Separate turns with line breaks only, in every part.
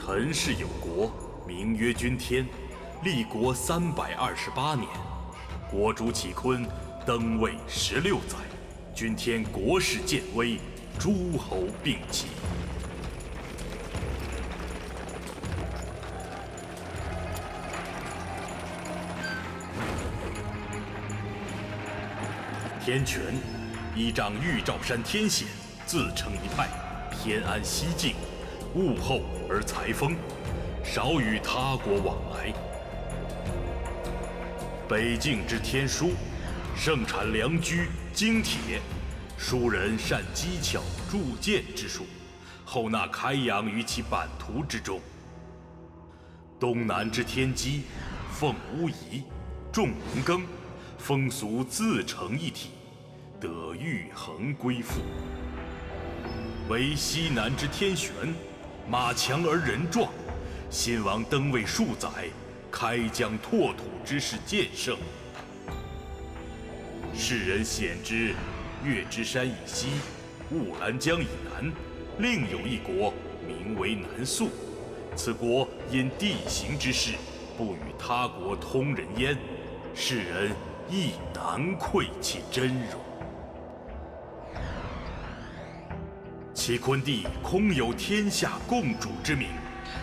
陈氏有国，名曰君天，立国328年。国主启坤登位16载，君天国势渐微，诸侯并起。天权依仗玉照山天险，自成一派，偏安西境，务厚而裁丰，少与他国往来。北境之天书，盛产良驹、精铁，书人善机巧铸剑之术，后纳开阳于其版图之中。东南之天机，奉巫仪，重农耕，风俗自成一体，得玉衡归附。为西南之天玄，马强而人壮，新王登位数载，开疆拓土之势渐盛。世人鲜知月之山以西，雾兰江以南，另有一国，名为南肃。此国因地形之势，不与他国通人烟，世人亦难窥其真容。齐坤帝空有天下共主之名，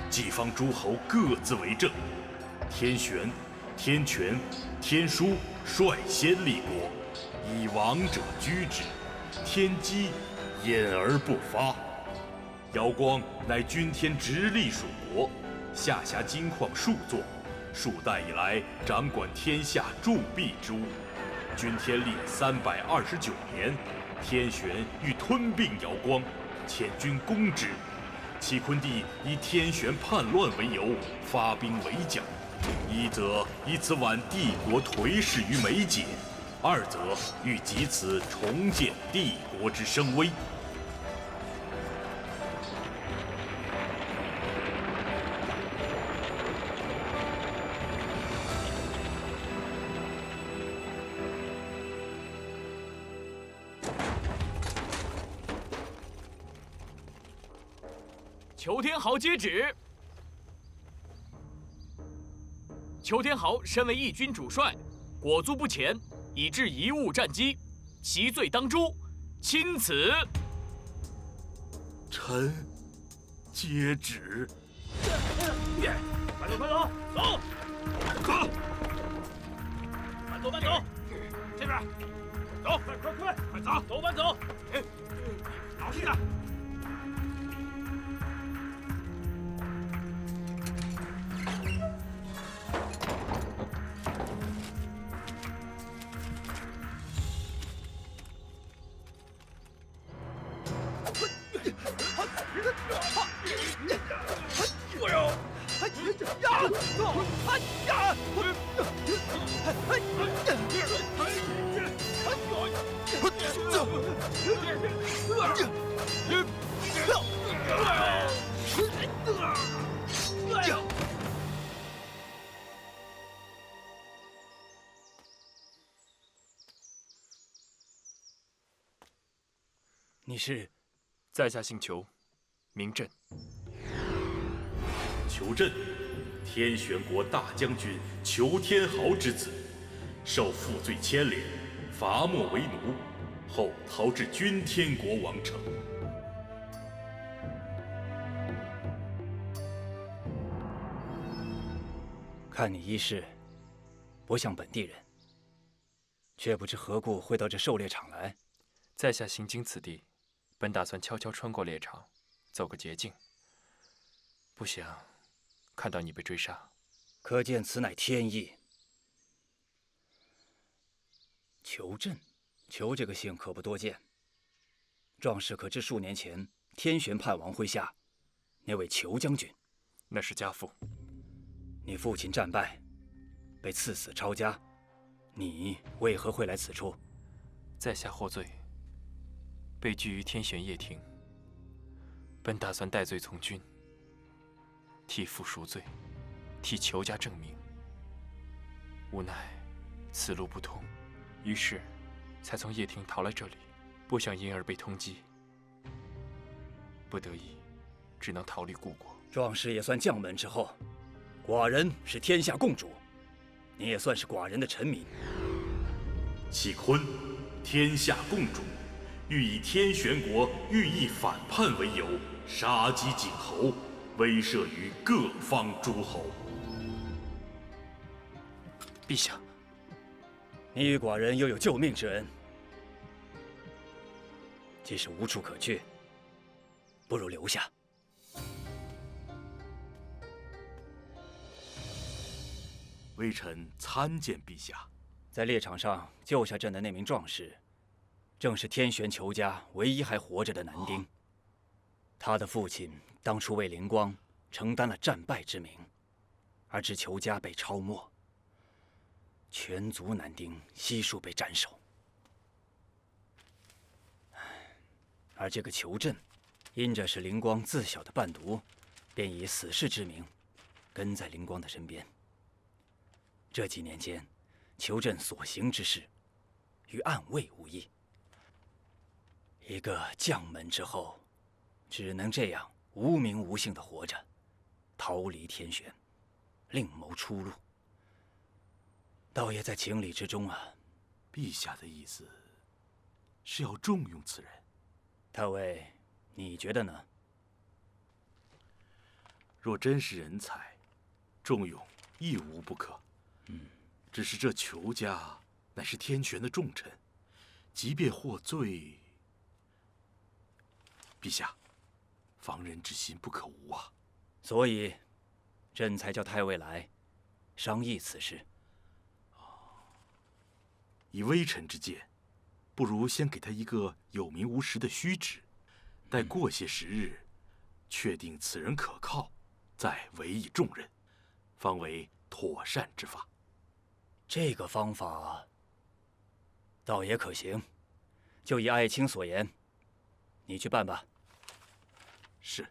几方诸侯各自为政。天玄、天权、天书率先立国，以王者居之，天机隐而不发。尧光乃君天直隶属国，下辖金矿数座，数代以来掌管天下铸币之物。君天历329年，天玄欲吞并尧光，遣军攻之。齐坤帝以天玄叛乱为由，发兵围剿。一则以此挽帝国颓势于眉睫，二则欲藉此重建帝国之声威。
裘天豪接旨。裘天豪身为义军主帅，裹足不前，以致贻误战机，其罪当诛，钦此。
臣接旨。
慢走，走！走！慢走！这边，走！快走！走，慢走！老实点。
你是？
在下姓裘，名震。
裘震，天玄国大将军裘天豪之子，受父罪牵连，伐没为奴，后逃至君天国王城。
看你衣饰，不像本地人，却不知何故会到这狩猎场来。
在下行经此地，本打算悄悄穿过猎场，走个捷径。不想看到你被追杀，
可见此乃天意。裘震，裘这个姓可不多见。壮士可知数年前天玄叛王麾下那位裘将军？
那是家父。
你父亲战败，被赐死抄家，你为何会来此处？
在下获罪，被拘于天玄邺庭。本打算戴罪从军，替父赎罪，替裘家正名。无奈此路不通，于是才从邺庭逃来这里，不想因而被通缉，不得已只能逃离故国。
壮士也算将门之后，寡人是天下共主，你也算是寡人的臣民。
启坤，天下共主，欲以天玄国寓意反叛为由，杀鸡儆猴，威慑于各方诸侯。
陛下，
你与寡人又有救命之恩，既是无处可去，不如留下。
微臣参见陛下。
在猎场上救下朕的那名壮士，正是天玄裘家唯一还活着的男丁。他的父亲当初为灵光承担了战败之名，而致裘家被抄没，全族男丁悉数被斩首。而这个裘震，因着是灵光自小的伴读，便以死士之名跟在灵光的身边。这几年间，裘震所行之事，与暗卫无异。一个将门之后，只能这样无名无姓的活着，逃离天玄，另谋出路。倒也在情理之中啊。
陛下的意思是要重用此人。
太尉，你觉得呢？
若真是人才，重用亦无不可。只是这裘家乃是天玄的重臣，即便获罪，陛下，防人之心不可无啊。
所以，朕才叫太尉来商议此事。
以微臣之见，不如先给他一个有名无实的虚职，待过些时日，确定此人可靠，再委以重任，方为妥善之法。
这个方法倒也可行，就以爱卿所言，你去办吧。
是。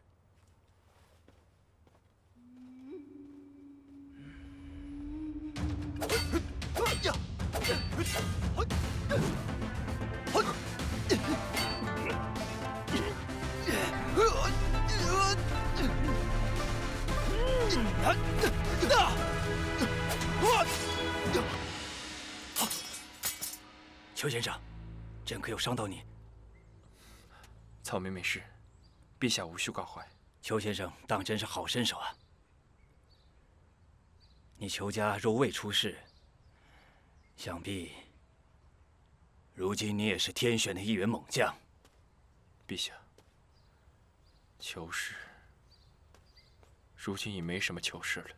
裘先生，朕可有伤到你？
草民没事，陛下无需挂怀。
裘先生当真是好身手啊！你裘家若未出事，想必如今你也是天选的一员猛将。
陛下，裘氏如今已没什么裘氏了，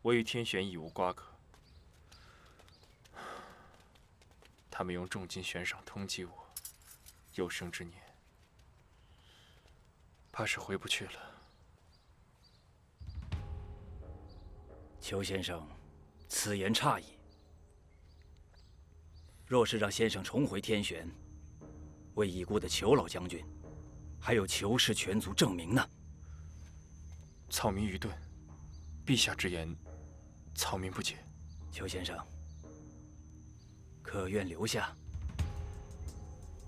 我与天玄已无瓜葛。他们用重金悬赏通缉我，有生之年，怕是回不去了。
裘先生，此言差矣。若是让先生重回天玄，为已故的裘老将军，还有裘氏全族证明呢？
草民愚钝，陛下之言，草民不解。
裘先生，可愿留下？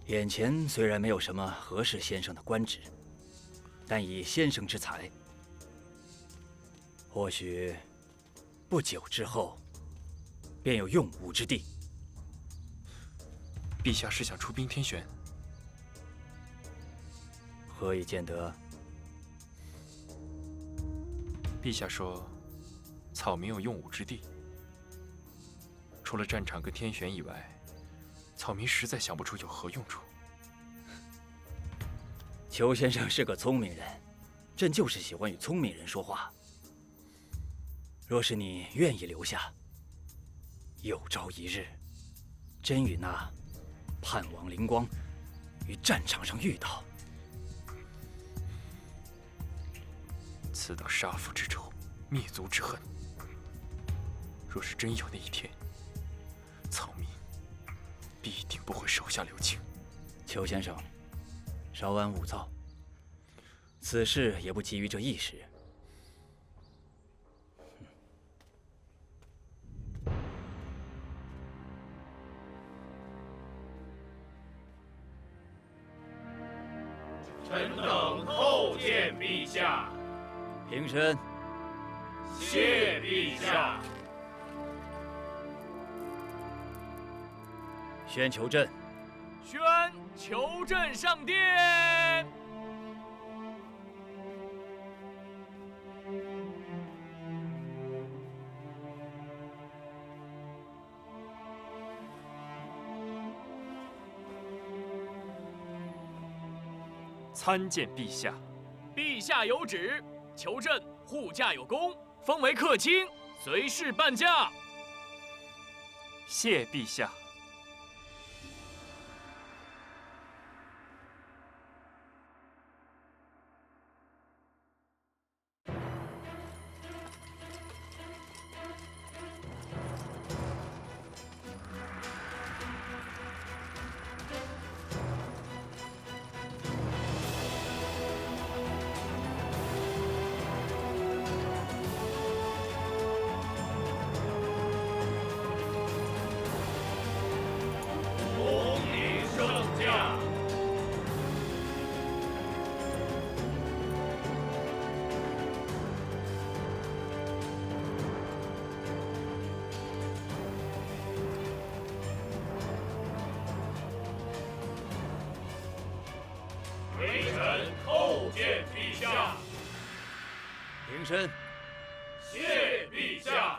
眼前虽然没有什么合适先生的官职，但以先生之才，或许不久之后便有用武之地。
陛下是想出兵天玄？
何以见得？
陛下说，草民有用武之地。除了战场跟天玄以外，草民实在想不出有何用处。
裘先生是个聪明人，朕就是喜欢与聪明人说话。若是你愿意留下，有朝一日，真与那叛王灵光于战场上遇到，
此等杀父之仇，灭族之恨，若是真有那一天，草民必定不会手下留情。
裘先生，稍安勿躁，此事也不急于这一时。
臣等叩见陛下。
平身。
谢陛下。
宣求朕。
宣求朕上殿。
参见陛下。
陛下有旨，求朕护驾有功，封为客卿，随侍伴驾。
谢陛下。
微臣叩见陛下。
平身。
谢陛下。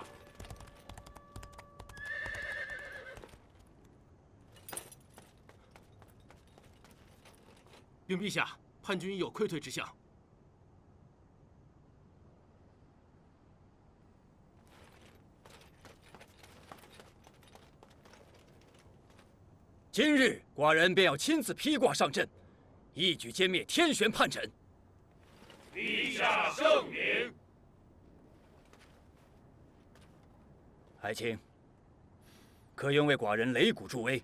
禀陛下，叛军已有溃退之象。
今日寡人便要亲自披挂上阵，一举歼灭天玄叛臣。
陛下圣明。
爱卿，可愿为寡人擂鼓助威？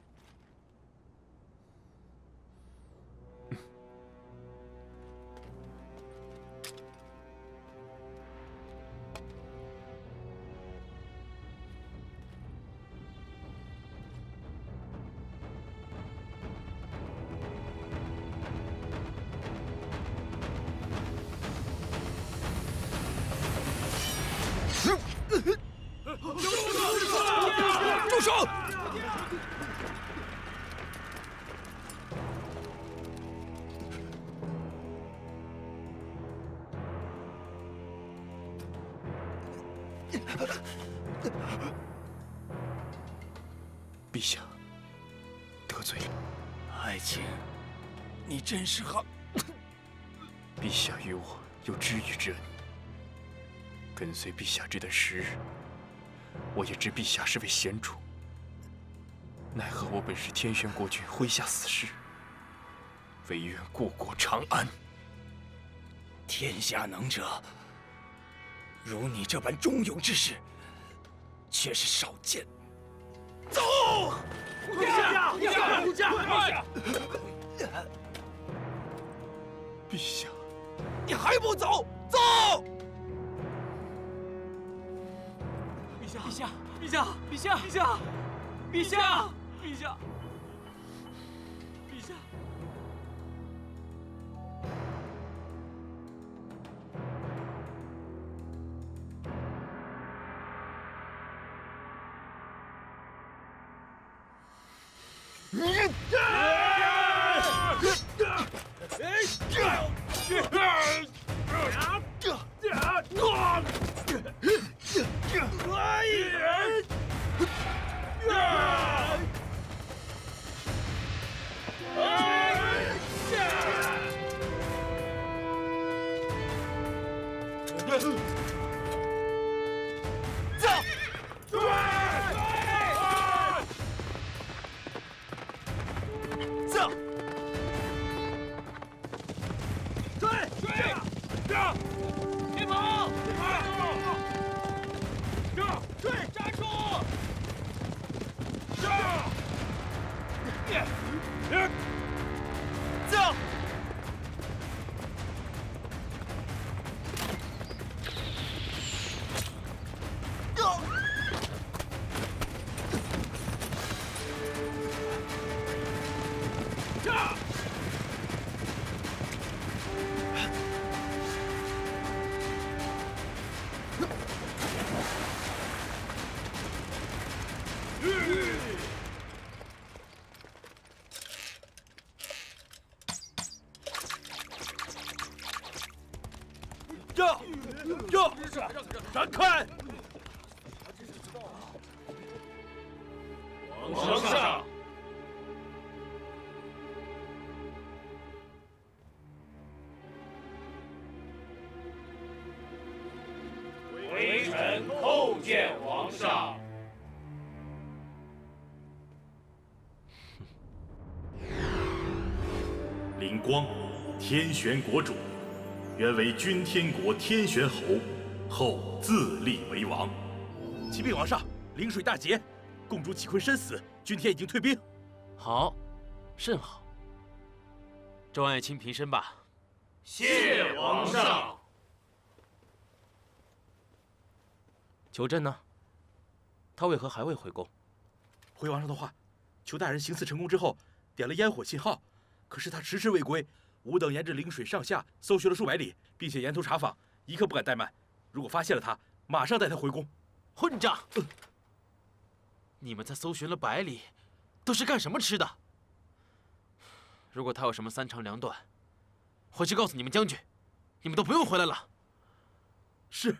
住手！
陛下，得罪了。
爱卿，你真是好。
陛下与我有知遇之恩，跟随陛下这段时日，我也知陛下是位贤主。奈何我本是天玄国君麾下死士，唯愿故国长安。
天下能者，如你这般忠勇之士，却是少见。走！
陛下！陛下！陛下！
陛下，
你还不走？走！
陛下！陛下！陛下！陛下！陛下！陛下！陛下！陛下！别跑！追！站住！走！
闪开！
皇上。
微臣叩见皇上。
灵光，天玄国主，原为君天国天玄侯，后自立为王。
启禀皇上，灵水大捷，共主启坤身死，君天已经退兵。
好，甚好。众爱卿平身吧。
谢皇上。
裘震呢？他为何还未回宫？
回皇上的话，裘大人行刺成功之后，点了烟火信号，可是他迟迟未归。吾等沿着灵水上下搜寻了数百里，并且沿途查访，一刻不敢怠慢。如果发现了他，马上带他回宫。
混账！你们在搜寻了百里，都是干什么吃的？如果他有什么三长两短，回去告诉你们将军，你们都不用回来了。
是。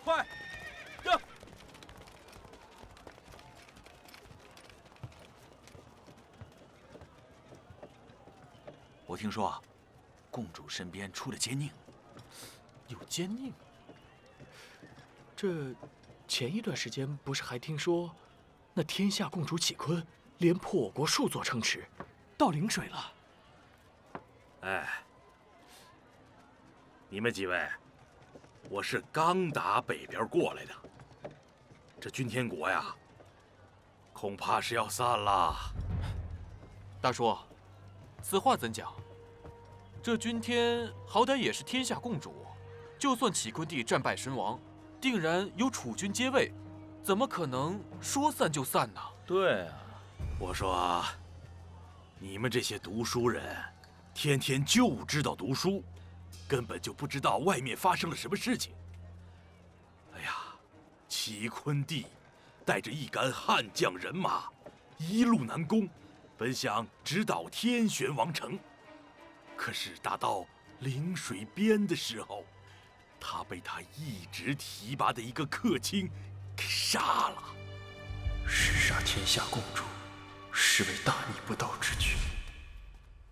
快，呀！
我听说啊，共主身边出了奸佞。
有奸佞？这前一段时间不是还听说，那天下共主启坤连破我国数座城池，到灵水了。
哎，你们几位，我是刚打北边过来的，这君天国呀，恐怕是要散了。
大叔，此话怎讲？这君天好歹也是天下共主，就算启坤帝战败身亡，定然有储君接位，怎么可能说散就散呢？
对啊，我说，你们这些读书人，天天就知道读书，根本就不知道外面发生了什么事情。哎呀，启坤帝带着一干悍将人马，一路南攻，本想直捣天玄王城，可是打到灵水边的时候，他被他一直提拔的一个客卿给杀了。
弑杀天下共主，实为大逆不道之举。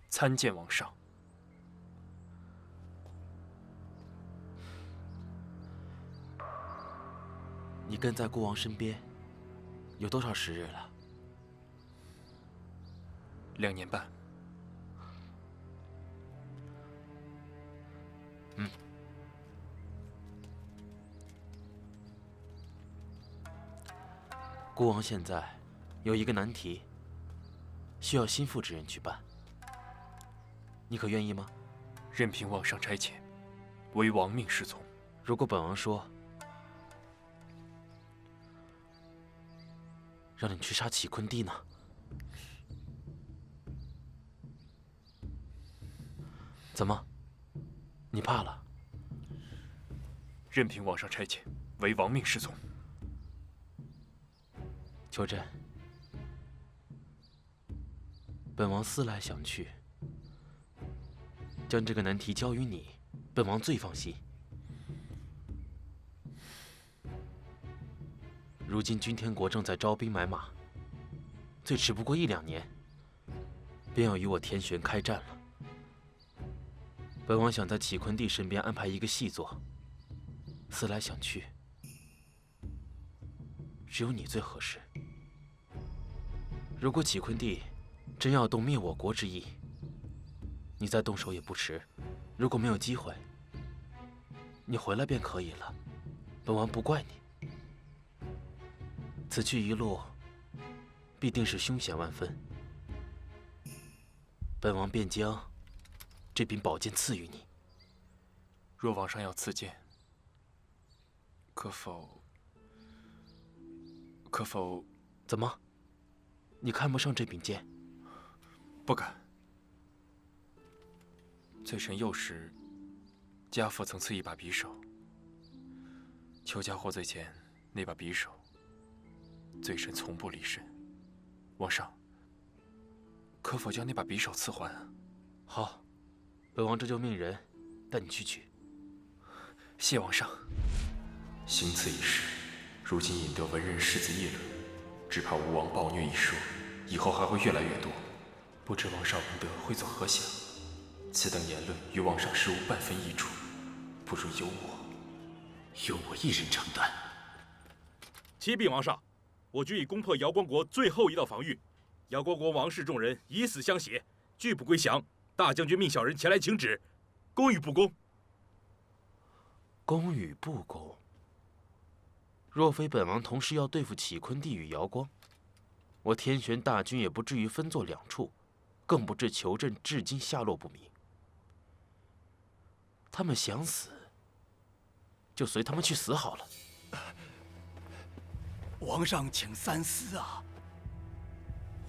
参见王上。
你跟在孤王身边有多少时日了
2年半。
孤王现在有一个难题，需要心腹之人去办，你可愿意吗？
任凭王上差遣，唯王命是从。
如果本王说让你去杀启坤帝呢？怎么？你怕了？
任凭王上差遣，唯王命是从。
裘震，本王思来想去，将这个难题交于你，本王最放心。如今君天国正在招兵买马，最迟不过1、2年，便要与我天玄开战了。本王想在启坤帝身边安排一个细作，思来想去，只有你最合适。如果启坤帝真要动灭我国之意，你再动手也不迟。如果没有机会，你回来便可以了，本王不怪你。此去一路，必定是凶险万分。本王便将这柄宝剑赐予你。
若王上要赐剑，可否？
怎么？你看不上这柄剑？
不敢。罪臣幼时，家父曾赐一把匕首。裘家获罪前，那把匕首，罪臣从不离身。王上，可否将那把匕首赐还？
好，本王这就命人带你去取。
谢王上。行刺一事，如今引得文人世子议论，只怕吴王暴虐一说，以后还会越来越多。不知王少闻得会作何想？此等言论与王上实无半分益处，不如由我一人承担。
启禀王上，我军已攻破瑶光国最后一道防御，瑶光国王室众人以死相挟，拒不归降。大将军命小人前来请旨，攻与不攻？
攻与不攻？若非本王同时要对付启坤帝与瑶光，我天玄大军也不至于分作两处，更不至裘镇至今下落不明。他们想死，就随他们去死好了。
王上，请三思啊！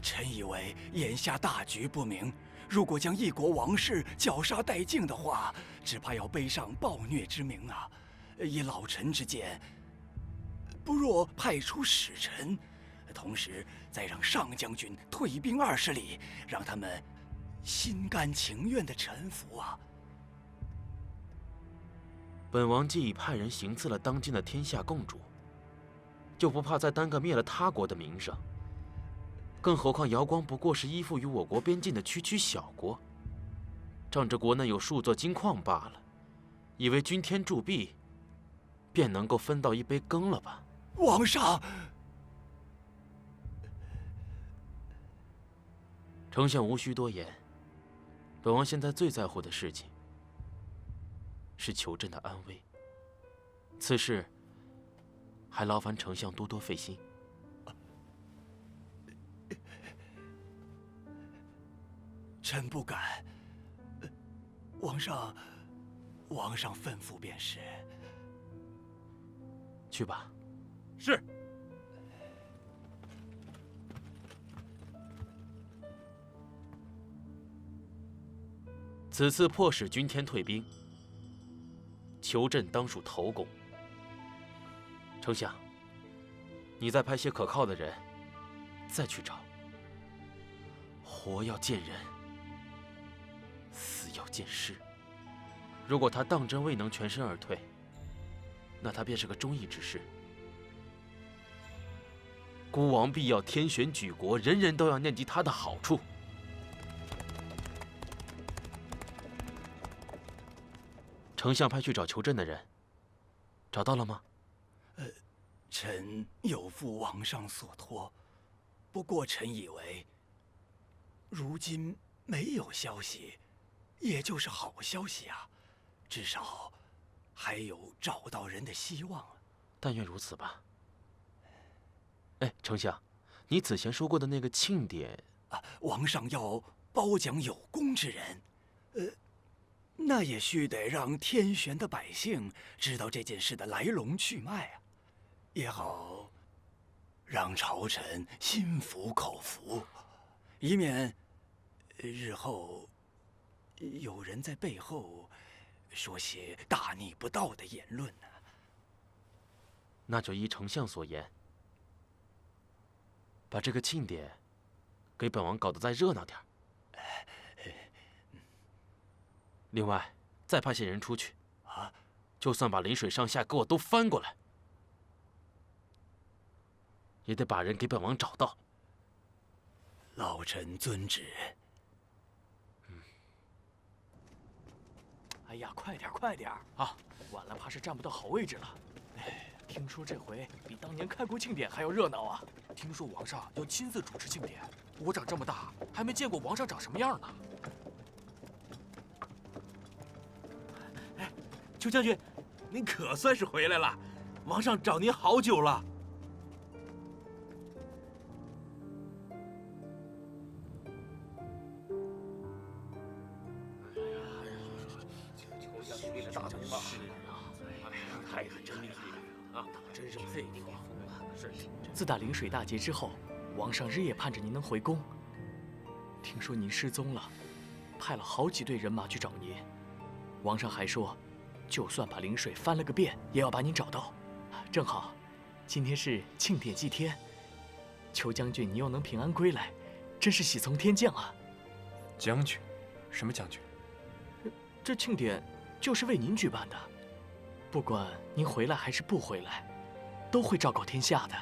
臣以为眼下大局不明，如果将一国王室绞杀殆尽的话，只怕要背上暴虐之名啊！以老臣之见，不若派出使臣，同时再让上将军退兵20里，让他们心甘情愿地臣服啊！
本王既已派人行刺了当今的天下共主，就不怕再担个灭了他国的名声。更何况瑶光不过是依附于我国边境的区区小国，仗着国内有数座金矿罢了，以为君天铸币，便能够分到一杯羹了吧？
王上，
丞相无需多言，本王现在最在乎的事情是裘镇的安危。此事还劳烦丞相多多费心。
臣不敢。王上吩咐便是。
去吧。
是。
此次迫使君天退兵，裘镇当属头功。丞相，你再派些可靠的人，再去找。活要见人，死要见尸。如果他当真未能全身而退，那他便是个忠义之士。孤王必要天选举国，人人都要念及他的好处。丞相派去找裘镇的人，找到了吗？
臣有负王上所托，不过臣以为，如今没有消息，也就是好消息啊，至少还有找到人的希望。
但愿如此吧。哎，丞相，你此前说过的那个庆典
啊，王上要褒奖有功之人，那也须得让天玄的百姓知道这件事的来龙去脉啊，也好让朝臣心服口服，以免日后有人在背后说些大逆不道的言论呢。
那就依丞相所言，把这个庆典给本王搞得再热闹点儿。另外，再派些人出去，就算把临水上下给我都翻过来，也得把人给本王找到。
老臣遵旨。
哎呀，快点快点啊！晚了怕是站不到好位置了。哎，听说这回比当年开国庆典还要热闹啊！
听说王上要亲自主持庆典，我长这么大还没见过王上长什么样呢。
哎，裘将军，您可算是回来了，王上找您好久了。
大嘴巴，是啊，太真厉害啊，真是佩服。是。自打临水大捷之后，王上日夜盼着您能回宫。听说您失踪了，派了好几队人马去找您。王上还说，就算把临水翻了个遍，也要把您找到。正好，今天是庆典祭天，裘将军你又能平安归来，真是喜从天降啊！
将军，什么将军？
这庆典就是为您举办的，不管您回来还是不回来，都会昭告天下的。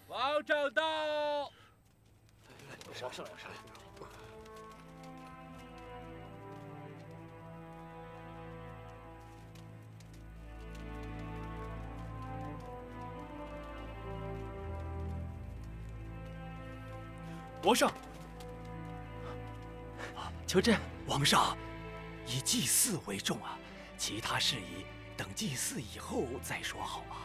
王上到！
王上来。王上，
裘震，王上，以祭祀为重啊，其他事宜等祭祀以后再说好吗？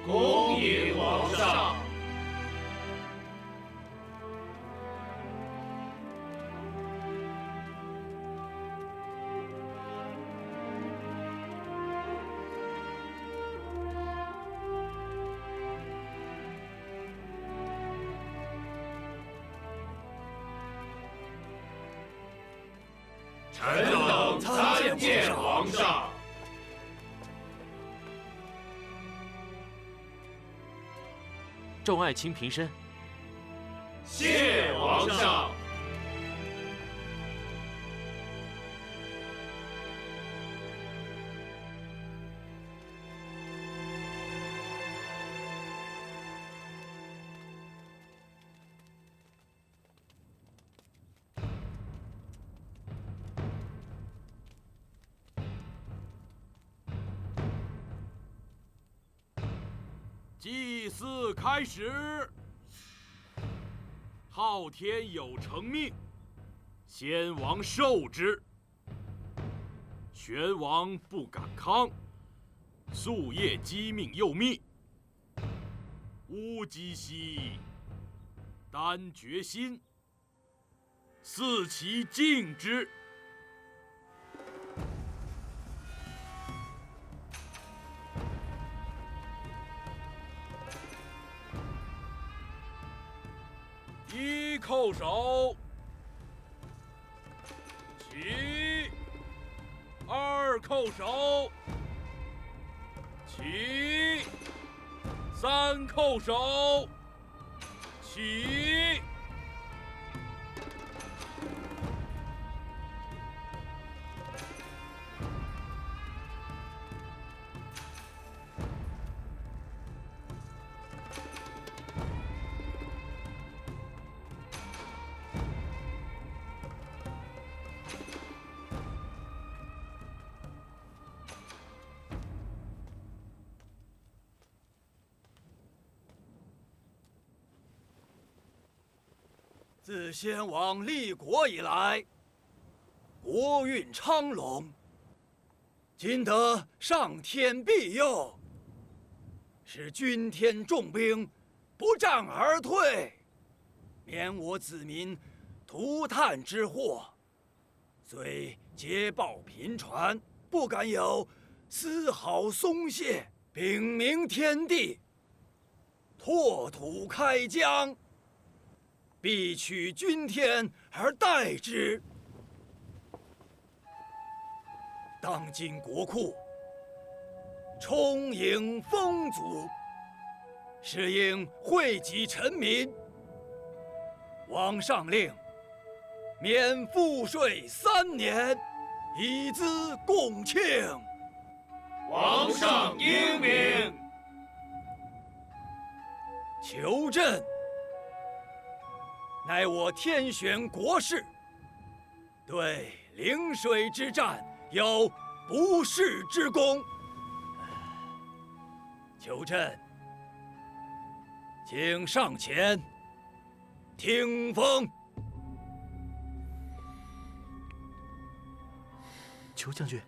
恭迎王上。臣等参见王上。
众爱卿平身。
谢王上。
祭祀开始。昊天有成命，先王受之。玄王不敢康，夙夜鸡命诱密。乌鸡兮，丹决心，四其敬之。一叩首，起；二叩首，起；三叩首，起。
自先王立国以来，国运昌隆，今得上天庇佑，使军天重兵不战而退，免我子民涂炭之祸。虽捷报频传，不敢有丝毫松懈，禀明天地，拓土开疆，必取君天而代之。当今国库充盈丰足，是应惠及臣民。王上令免赋税3年，以资共庆。
王上英明。
裘震乃我天选国士，对陵水之战有不世之功。裘震，请上前听封。
裘将军，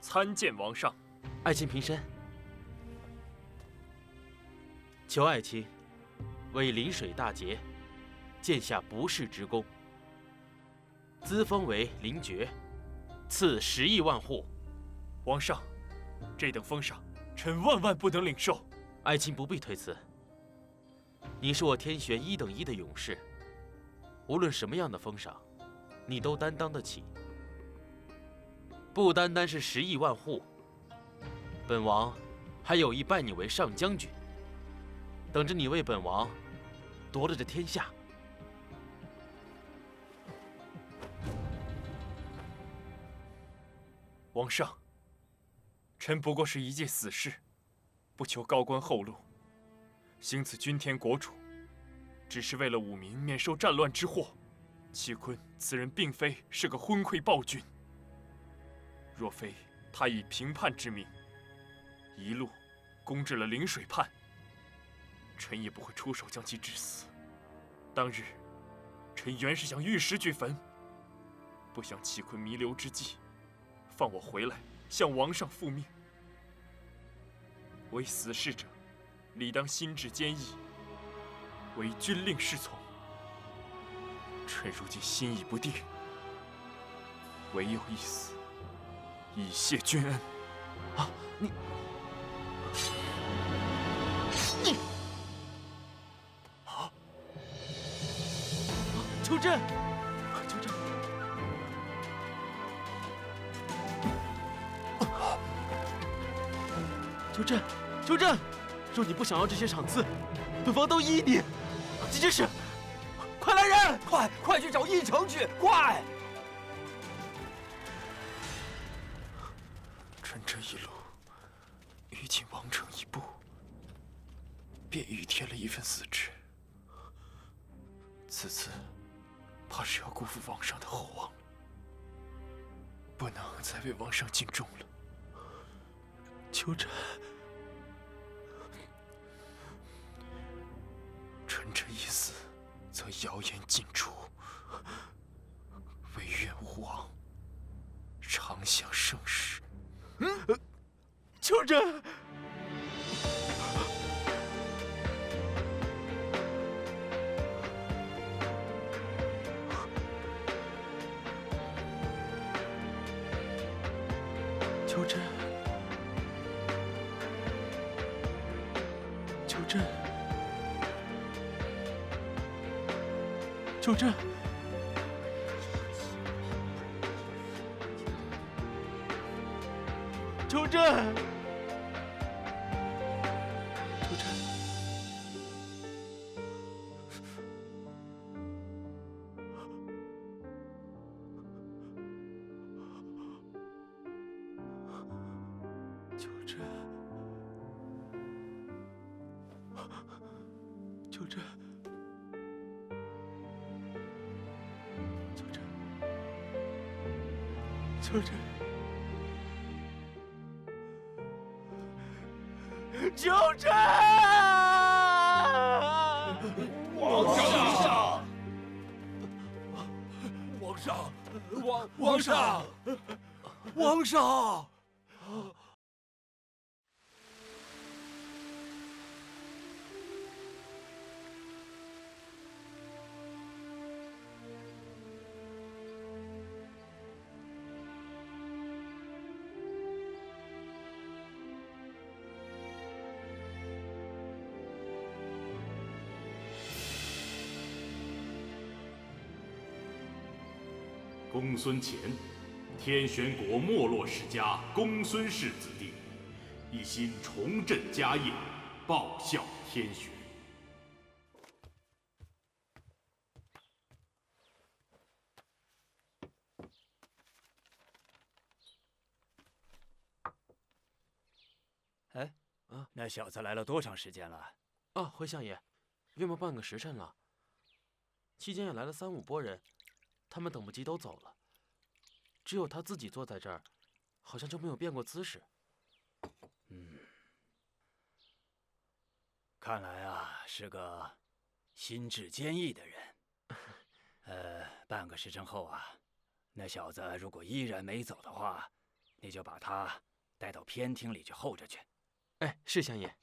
参见王上。
爱卿平身。求爱卿为临水大捷，建下不世之功，资封为灵爵，赐10亿万户。
皇上，这等封赏，臣万万不能领受。
爱卿不必推辞。你是我天玄1等1的勇士，无论什么样的封赏，你都担当得起。不单单是10亿万户，本王还有意拜你为上将军，等着你为本王夺了这天下。
皇上，臣不过是一介死士，不求高官厚禄，行此君天国主，只是为了吾民免受战乱之祸。齐坤此人并非是个昏聩暴君，若非他以平叛之名，一路攻至了灵水畔，臣也不会出手将其致死。当日，臣原是想玉石俱焚，不想齐坤弥留之际，放我回来向王上复命。为死士者，理当心志坚毅，为军令是从。臣如今心已不定，唯有一死，以谢君恩。
啊，你啊！邱震，邱震，邱震，邱震！若你不想要这些赏赐，本王都依你。这件事，快来人！
快去找驿丞去！快！
臣这一路逾进王城一步，便愈添了一份死志。此次怕是要辜负王上的厚望了，不能再为王上尽忠了。
邱震，
臣这一死，则谣言尽除，唯愿吾王常享盛世。
邱震。邱震，邱震，邱震，邱震，邱震。邱震，邱震，邱震，邱震！
皇上，
王上，王上！
公孙乾，天玄国没落世家公孙氏子弟，一心重振家业，报效天玄。
哎，那小子来了多长时间了？
啊，回相爷，约莫半个时辰了。期间也来了3、5拨人，他们等不及都走了，只有他自己坐在这儿，好像就没有变过姿势。
看来啊，是个心智坚毅的人。半个时辰后啊，那小子如果依然没走的话，你就把他带到偏厅里去候着去。
哎，是相爷。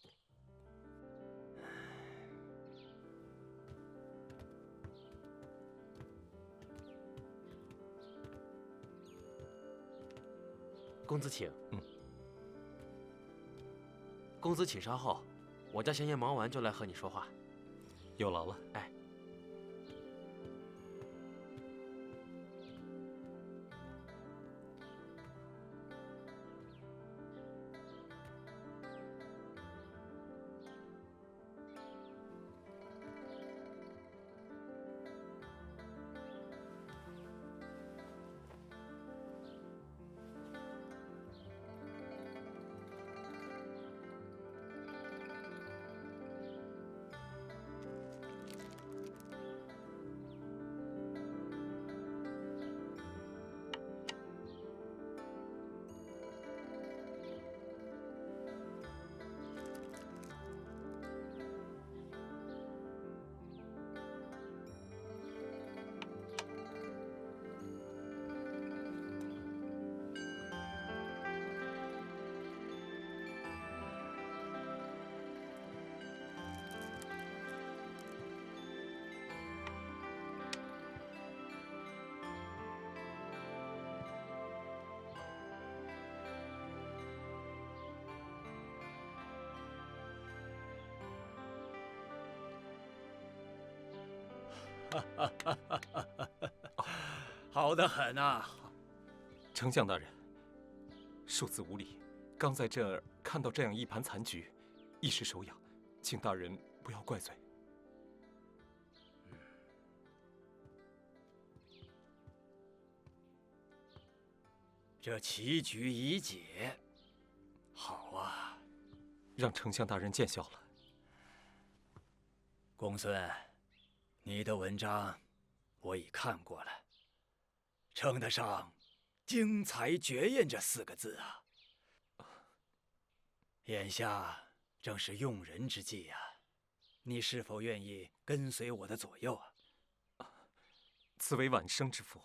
公子请。公子请稍后，我家闲言忙完就来和你说话。
有劳了。
哎。
好得很啊！
丞相大人，庶子无礼，刚在这儿看到这样一盘残局，一时手痒，请大人不要怪罪。
这棋局已解，好啊！
让丞相大人见笑了。
公孙，你的文章我已看过了，称得上“精彩绝艳”这4个字啊！眼下正是用人之际呀，你是否愿意跟随我的左右啊？
此为晚生之福，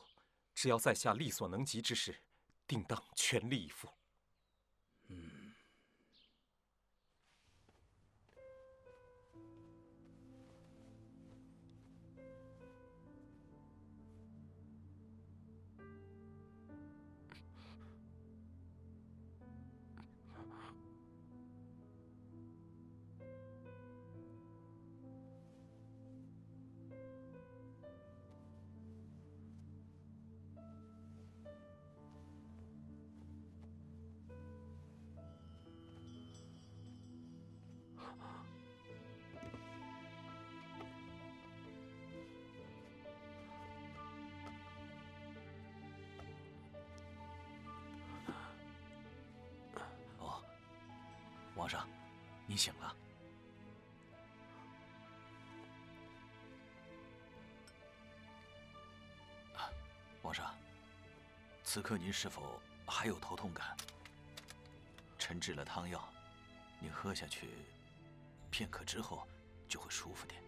只要在下力所能及之事，定当全力以赴。
皇上，你醒了。皇上，此刻您是否还有头痛感？臣制了汤药，您喝下去，片刻之后就会舒服点。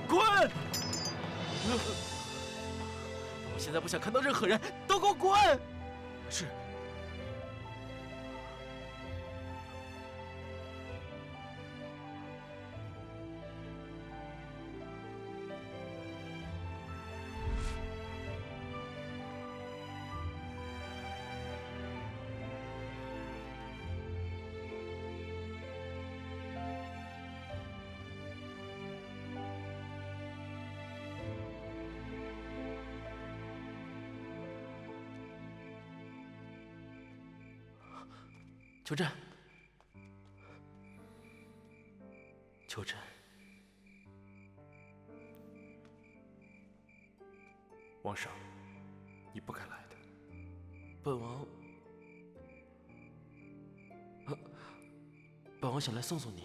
滚！我现在不想看到任何人，都给我滚！
是。
求朕，求朕，
皇上，你不该来的。
本王，本王想来送送你。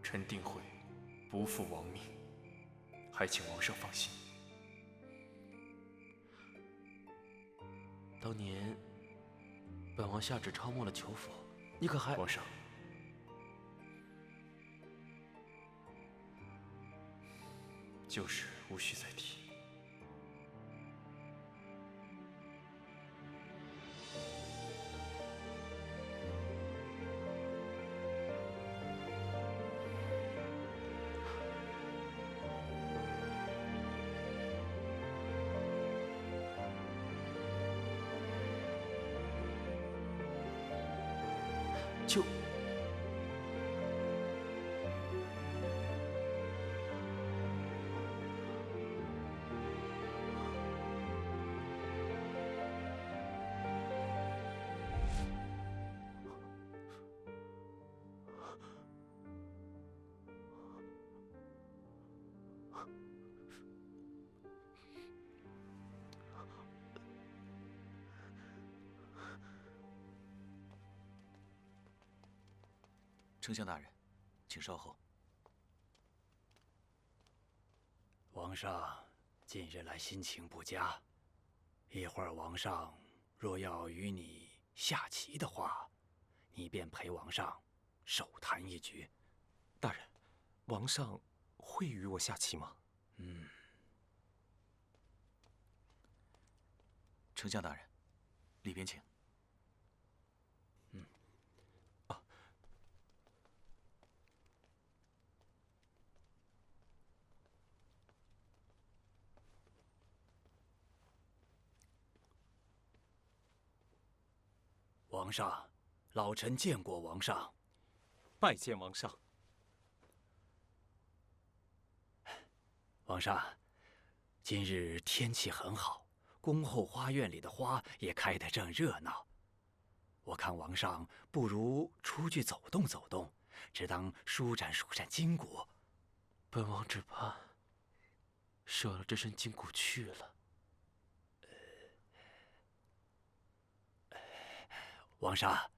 臣定会不负王命，还请皇上放心。
当年，本王下旨抄没了囚府。你可还？
皇上，旧事无需再提。
就……
丞相大人，请稍后。
王上近日来心情不佳，一会儿王上若要与你下棋的话，你便陪王上手谈一局。
大人，王上会与我下棋吗？
丞相大人，里边请。
王上，老臣见过王上。
拜见王上。
王上，今日天气很好，宫后花院里的花也开得正热闹。我看王上不如出去走动走动，只当舒展舒展筋骨。
本王只怕舍了这身筋骨去了。
王上，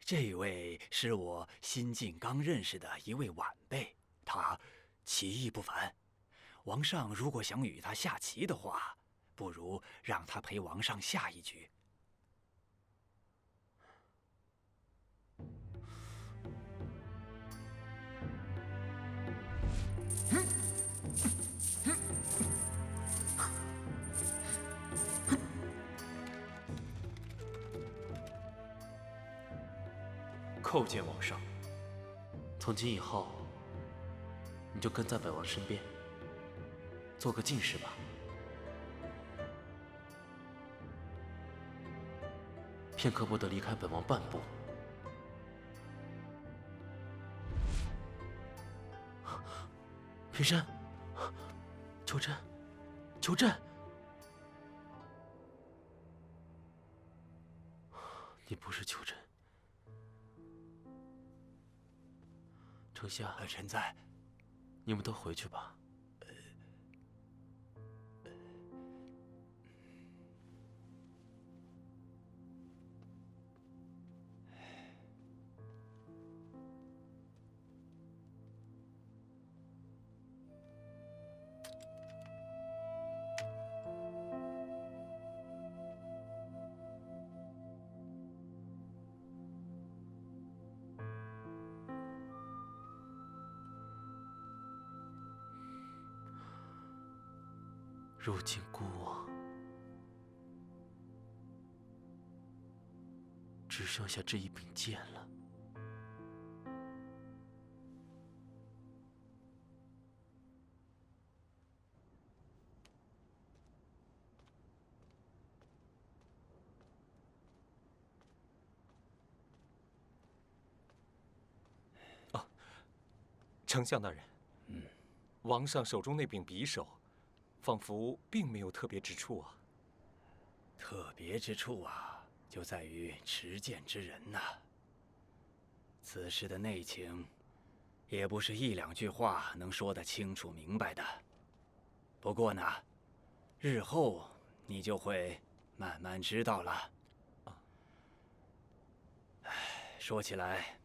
这位是我新晋刚认识的一位晚辈，他棋艺不凡。王上如果想与他下棋的话，不如让他陪王上下一局。
叩见王上。
从今以后，你就跟在本王身边，做个近侍吧。片刻不得离开本王半步。平山，求朕，求朕！你不是求朕。丞相，
臣在。
你们都回去吧。如今孤王只剩下这一柄剑了。
丞相大人，王上手中那柄匕首，仿佛并没有特别之处啊。
特别之处啊，就在于持剑之人呐。此事的内情，也不是一两句话能说得清楚明白的。不过呢，日后你就会慢慢知道了。说起来，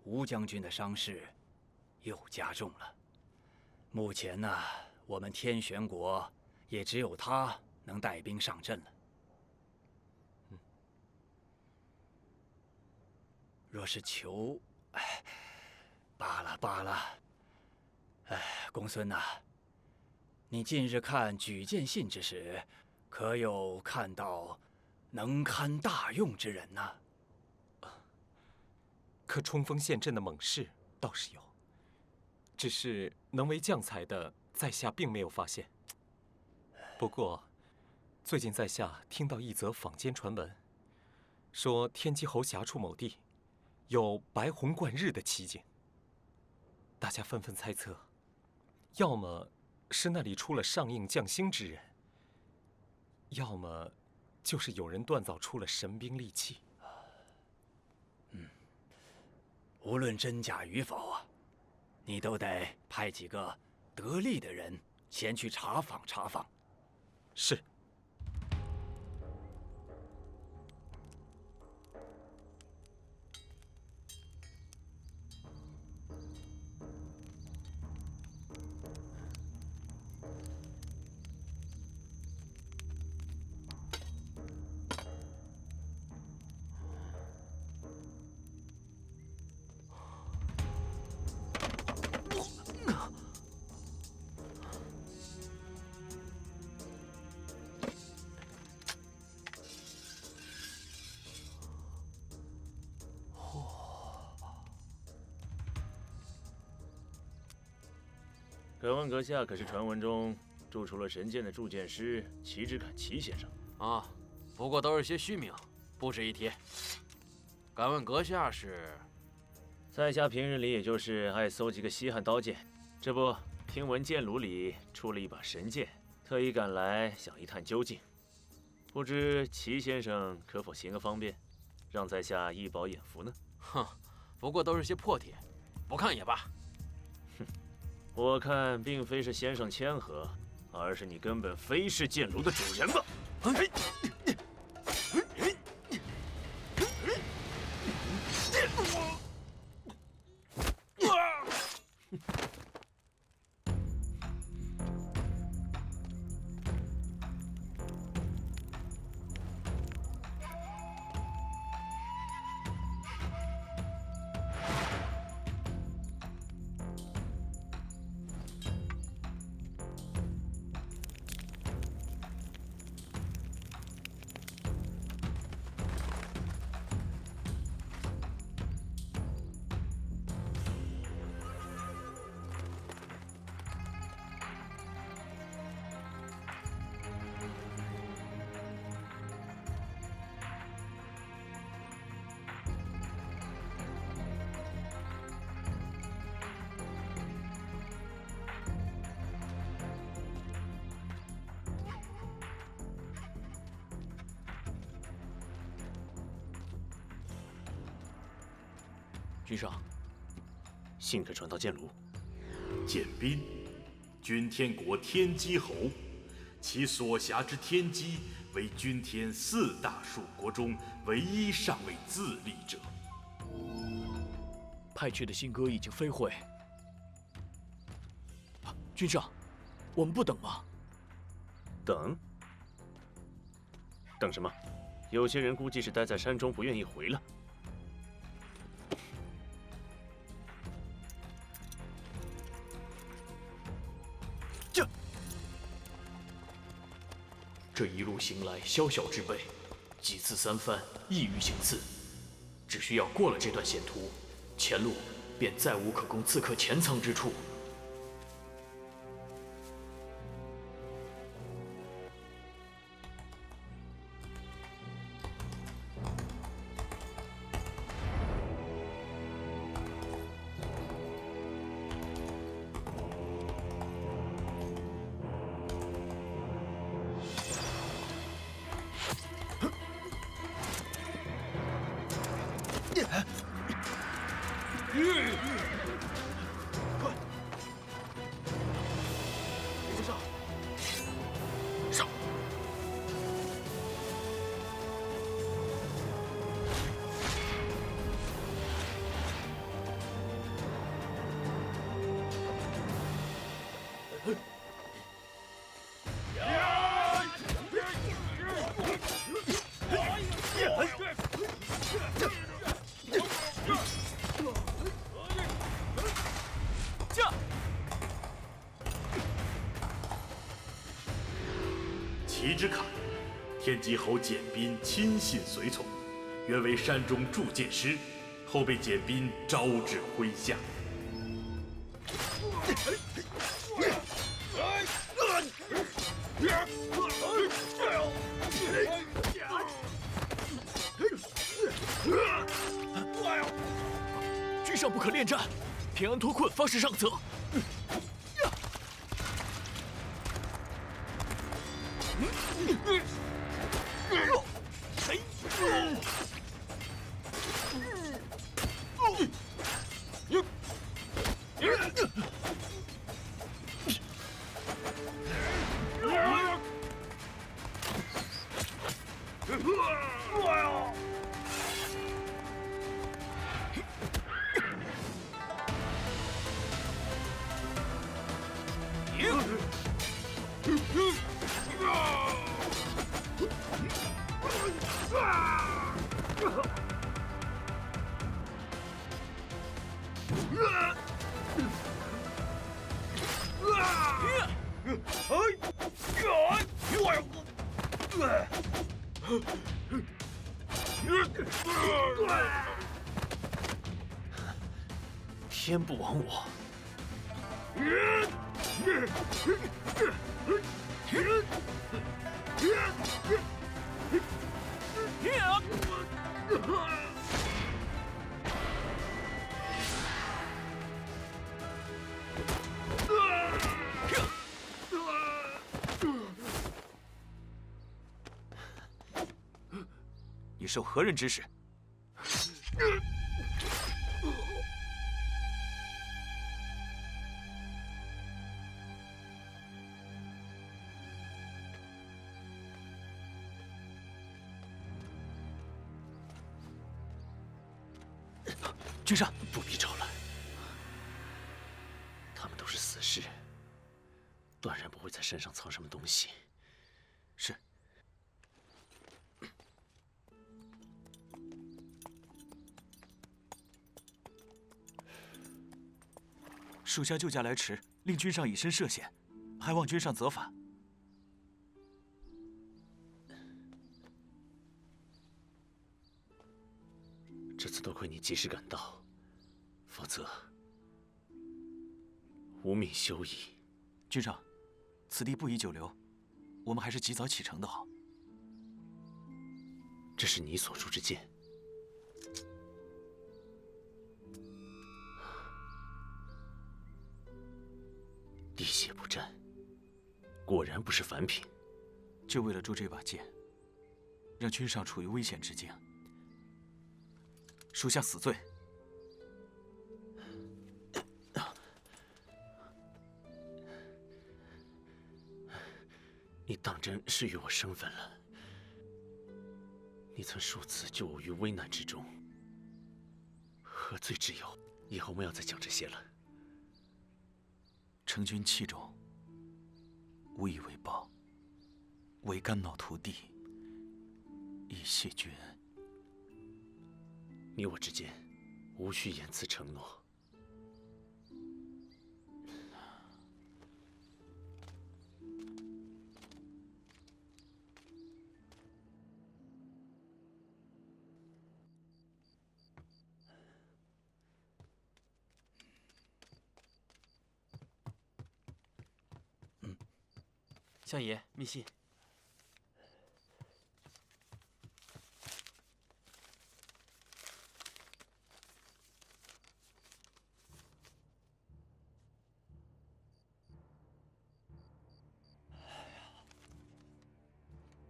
吴将军的伤势又加重了。目前呢，我们天玄国也只有他能带兵上阵了。若是求，罢了罢了。公孙呐，你近日看举荐信之时，可有看到能堪大用之人呢？
可冲锋陷阵的猛士倒是有，只是能为将才的，在下并没有发现。不过，最近在下听到一则坊间传闻，说天机侯辖处某地有白虹贯日的奇景。大家纷纷猜测，要么是那里出了上应降星之人，要么就是有人锻造出了神兵利器。
无论真假与否啊，你都得派几个得力的人前去查访查访。
是。
敢问阁下可是传闻中铸出了神剑的铸剑师齐之坎齐先生？
啊，不过都是些虚名，不值一提。敢问阁下是？
在下平日里也就是爱搜集个稀罕刀剑，这不听闻剑炉里出了一把神剑，特意赶来想一探究竟。不知齐先生可否行个方便，让在下一饱眼福呢？
哼，不过都是些破铁，不看也罢。
我看并非是先生谦和，而是你根本非是剑炉的主人吧？君上，信可传到剑炉。
简斌，君天国天机侯，其所辖之天机为君天4大属国中唯一尚未自立者。
派去的信鸽已经飞回。君上，我们不等吗？
等？等什么？有些人估计是待在山中不愿意回了。
这一路行来，宵小之辈，几次三番，异域行刺。只需要过了这段险途，前路便再无可供刺客潜藏之处。
齐之坎，天机侯简斌亲信随从，原为山中铸剑师，后被简斌招至麾下。
恋战，平安脱困方是上策。天不亡我！
你受何人指使？君上，
不必招揽，他们都是死士，断然不会在身上藏什么东西。
是。属下救驾来迟，令君上以身涉险，还望君上责罚。
这次多亏你及时赶到，否则无命休矣。
君上，此地不宜久留，我们还是及早启程的好。
这是你所出之剑。滴血不沾，果然不是凡品。
就为了铸这把剑，让君上处于危险之境，属下死罪。
你当真是与我生分了？你曾数次救我于危难之中，何罪之有？以后不要再讲这些了。
承君器重，无以为报，唯肝脑涂地，以谢君恩。
你我之间无需言辞承诺。
相爷，密信。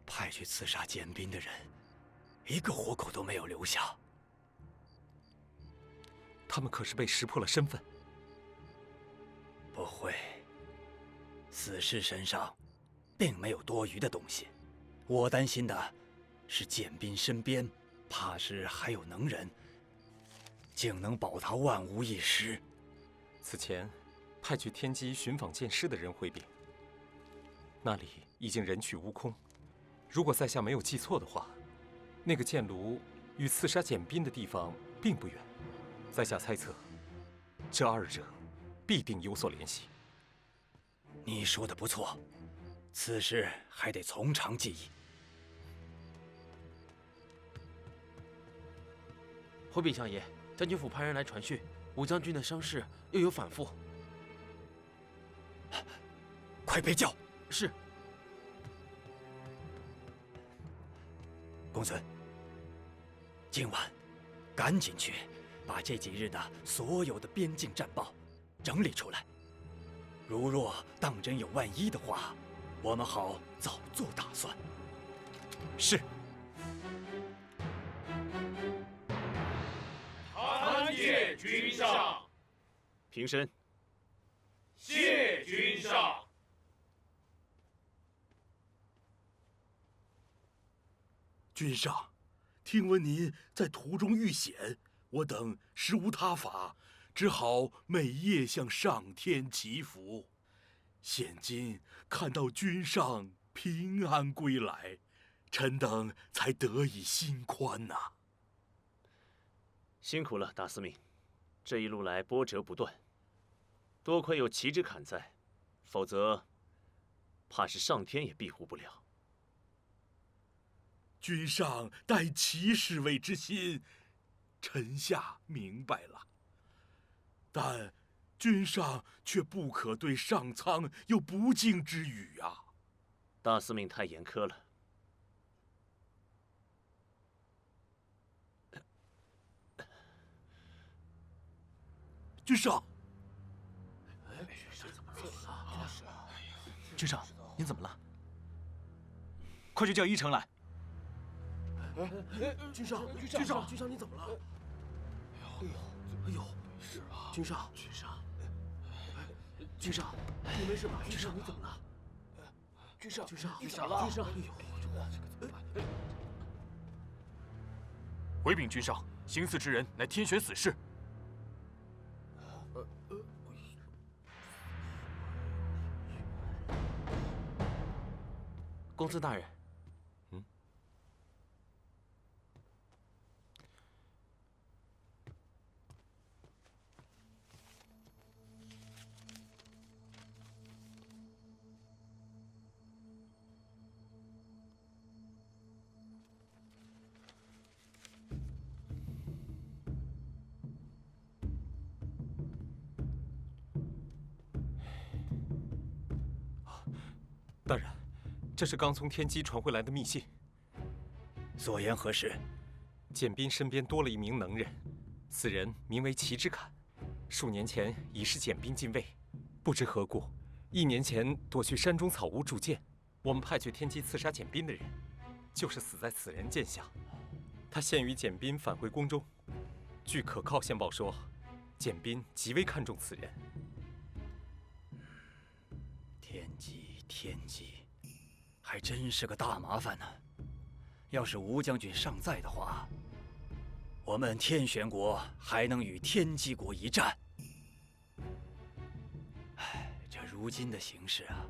派去刺杀简彬的人，一个活口都没有留下。
他们可是被识破了身份。
不会，死士身上并没有多余的东西。我担心的是简彬身边，怕是还有能人，竟能保他万无一失。
此前派去天机寻访剑师的人回禀，那里已经人去屋空。如果在下没有记错的话，那个剑炉与刺杀简彬的地方并不远。在下猜测，这二者必定有所联系。
你说的不错，此事还得从长计议。
回禀相爷，将军府派人来传讯，武将军的伤势又有反复。
快备轿！
是。
公孙，今晚赶紧去把这几日的所有的边境战报整理出来。如若当真有万一的话，我们好早做打算。
是。
参见君上。
平身。
谢君上。
君上，听闻您在途中遇险，我等实无他法，只好每夜向上天祈福。现今看到君上平安归来，臣等才得以心宽呐。
辛苦了，大司命，这一路来波折不断，多亏有齐之坎在，否则怕是上天也庇护不了。
君上待齐侍卫之心，臣下明白了。但君上却不可对上苍有不敬之语啊！
大司命太严苛了。
君上，
君上，您怎么了？快去叫依城来。
君上，你怎么了？哎呦，没事啊。君上，你没事吧？君上，你怎么了？君上，哎呦，
回禀君上，行刺之人乃天玄死士。
公子大人，
大人，这是刚从天机传回来的密信。
所言何事？
简斌身边多了一名能人，此人名为齐之坎，数年前已是简斌禁卫，不知何故，1年前躲去山中草屋铸剑。我们派去天机刺杀简斌的人，就是死在此人剑下。他现与简斌返回宫中，据可靠线报说，简斌极为看重此人。
天机，还真是个大麻烦呢。要是吴将军尚在的话，我们天玄国还能与天机国一战。唉，这如今的形势啊，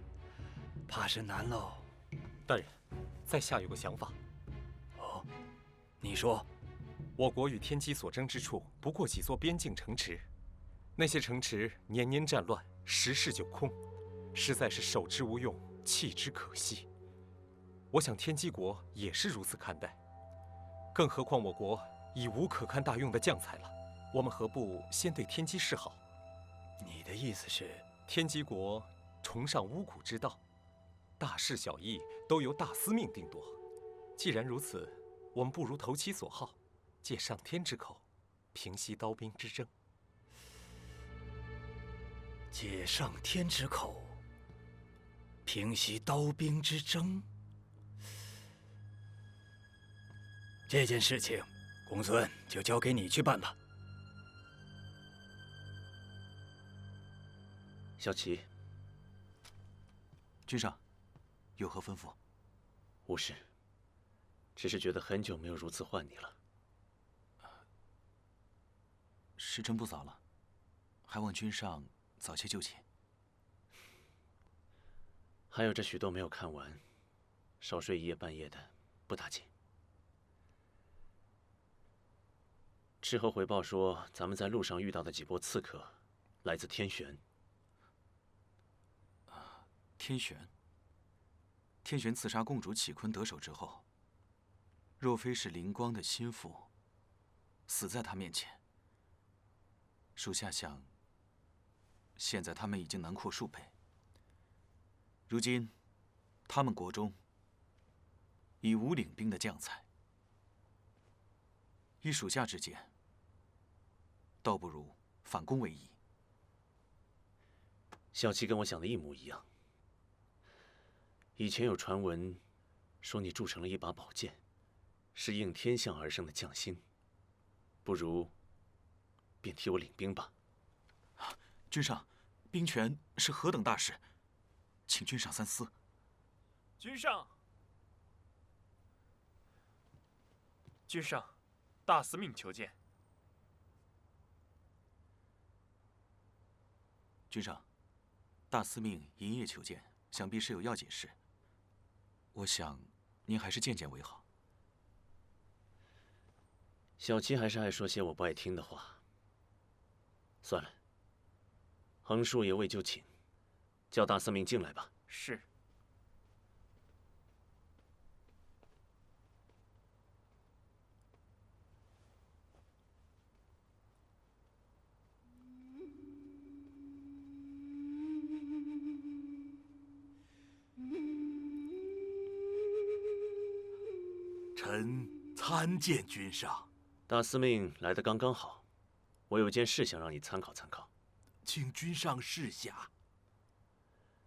怕是难喽。
大人，在下有个想法。
哦，你说。
我国与天机所争之处，不过几座边境城池，那些城池年年战乱，时事就空，实在是守之无用，弃之可惜。我想天机国也是如此看待，更何况我国已无可堪大用的将才了，我们何不先对天机示好？
你的意思是，
天机国崇尚巫蛊之道，大事小议都由大司命定夺。既然如此，我们不如投其所好，借上天之口，平息刀兵之争。
借上天之口，平息刀兵之争。这件事情，公孙就交给你去办吧。
小齐，
君上，有何吩咐？
无事，只是觉得很久没有如此唤你了。
时辰不早了，还望君上早些就寝。
还有这许多没有看完，少睡一夜半夜的，不打紧。斥候回报说，咱们在路上遇到的几波刺客，来自天玄。
天玄刺杀共主启坤得手之后，若非是灵光的心腹死在他面前，属下想，现在他们已经囊括数倍。如今，他们国中已无领兵的将才，依属下之见，倒不如反攻为宜。
小七跟我想的一模一样。以前有传闻说你铸成了一把宝剑，是应天象而生的匠心，不如便替我领兵吧。
君上，兵权是何等大事，请君上三思。
君上，君上，大司命求见。
君上，大司命营夜求见，想必是有要紧事。我想，您还是见见为好。
小七还是爱说些我不爱听的话。算了，横竖也未就寝，叫大司命进来吧。
是。
臣参见君上。
大司命来得刚刚好，我有件事想让你参考参考。
请君上示下。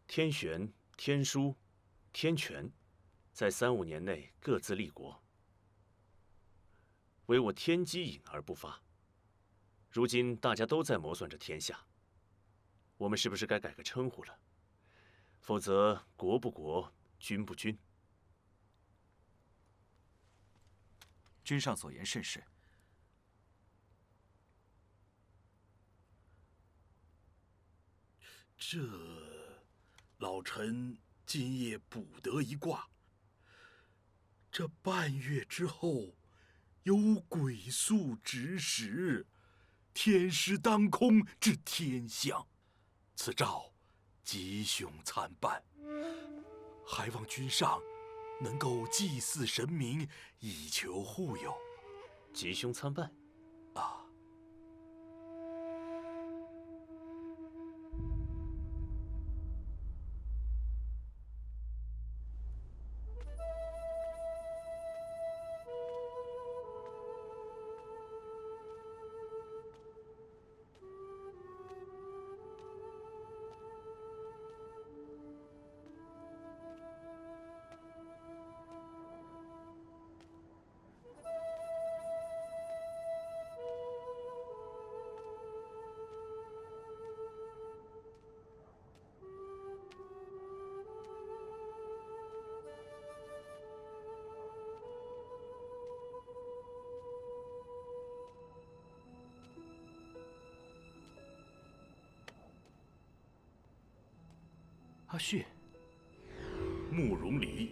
天玄、天枢、天权，在3、5年内各自立国，唯我天机隐而不发。如今大家都在谋算着天下，我们是不是该改个称呼了？否则国不国，君不君。
君上所言甚是。
这老臣今夜卜得一卦，这半月之后，有鬼宿指使，天师当空至天象，此兆吉凶参半，还望君上能够祭祀神明，以求护佑。
吉凶参半
啊！
阿旭，
慕容离，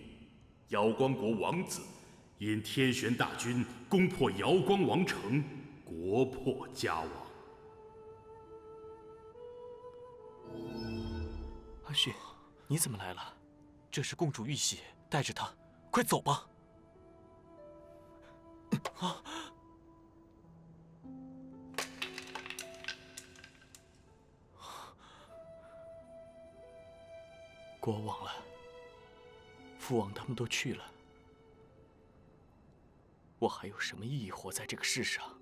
瑶光国王子，因天玄大军攻破瑶光王城，国破家亡。
阿旭，你怎么来了？这是公主玉玺，带着她，快走吧。啊！国王了，父王他们都去了，我还有什么意义活在这个世上？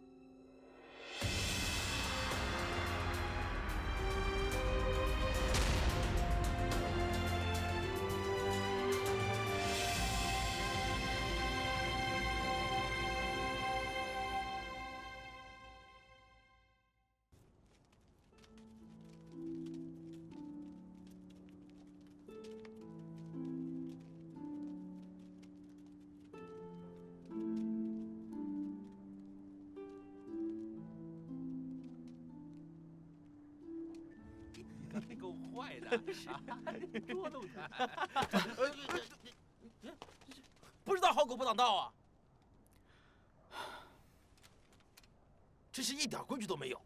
够坏的，捉弄他！不知道好狗不长道啊！真是一点规矩都没有。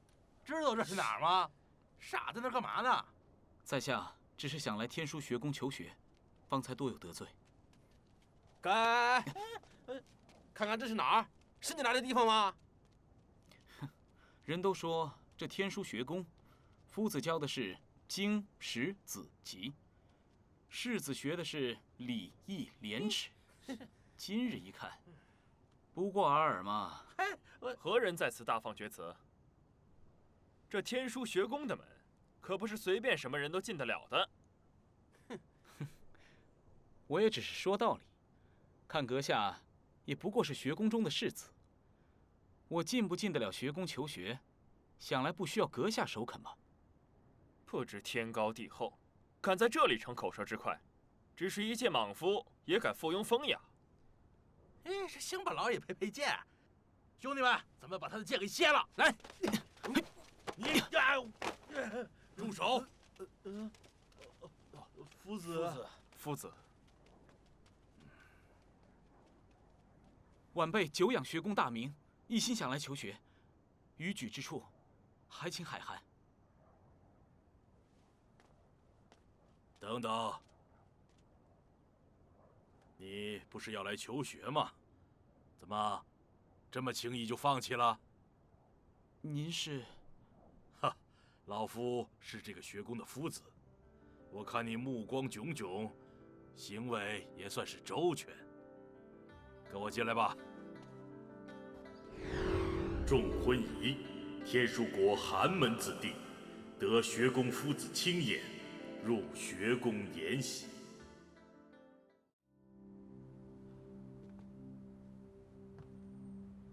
知道这是哪儿吗？傻在那干嘛呢？
在下只是想来天书学宫求学，方才多有得罪。
该，看看这是哪儿？是你来的地方吗？
人都说这天书学宫，夫子教的是经史子集，世子学的是礼义廉耻。今日一看，不过尔尔嘛。
何人在此大放厥词？这天书学宫的门，可不是随便什么人都进得了的。
我也只是说道理，看阁下也不过是学宫中的士子。我进不进得了学宫求学，想来不需要阁下首肯吧？
不知天高地厚，敢在这里逞口舌之快，只是一介莽夫也敢附庸风雅。
哎，这乡巴佬也配剑？兄弟们，咱们把他的剑给卸了！来，你呀，
住手！
夫子，
晚辈久仰学宫大名，一心想来求学，逾矩之处，还请海涵。
等等，你不是要来求学吗？怎么这么轻易就放弃了？
您是？
哈，老夫是这个学宫的夫子。我看你目光炯炯，行为也算是周全。跟我进来吧。
仲昏仪，天书国寒门子弟，得学宫夫子亲眼，入学宫研习。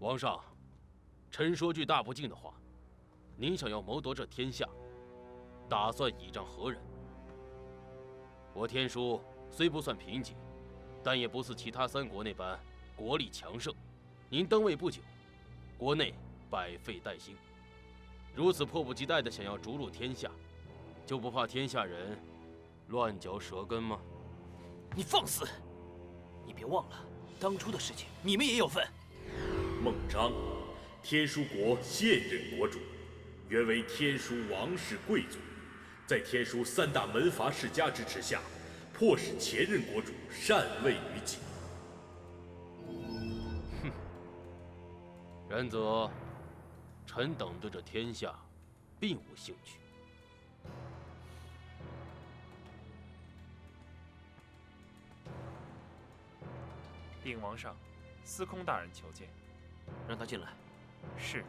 王上，臣说句大不敬的话，您想要谋夺这天下，打算倚仗何人？我天书虽不算贫瘠，但也不似其他三国那般国力强盛。您登位不久，国内百废待兴，如此迫不及待地想要逐鹿天下，就不怕天下人乱嚼舌根吗？
你放肆！你别忘了，当初的事情你们也有份。
孟章，天书国现任国主，原为天书王室贵族，在天书三大门阀世家支持下，迫使前任国主禅位于己。
哼，然则，臣等对这天下并无兴趣。
禀王上，司空大人求见。
让他进来。
是。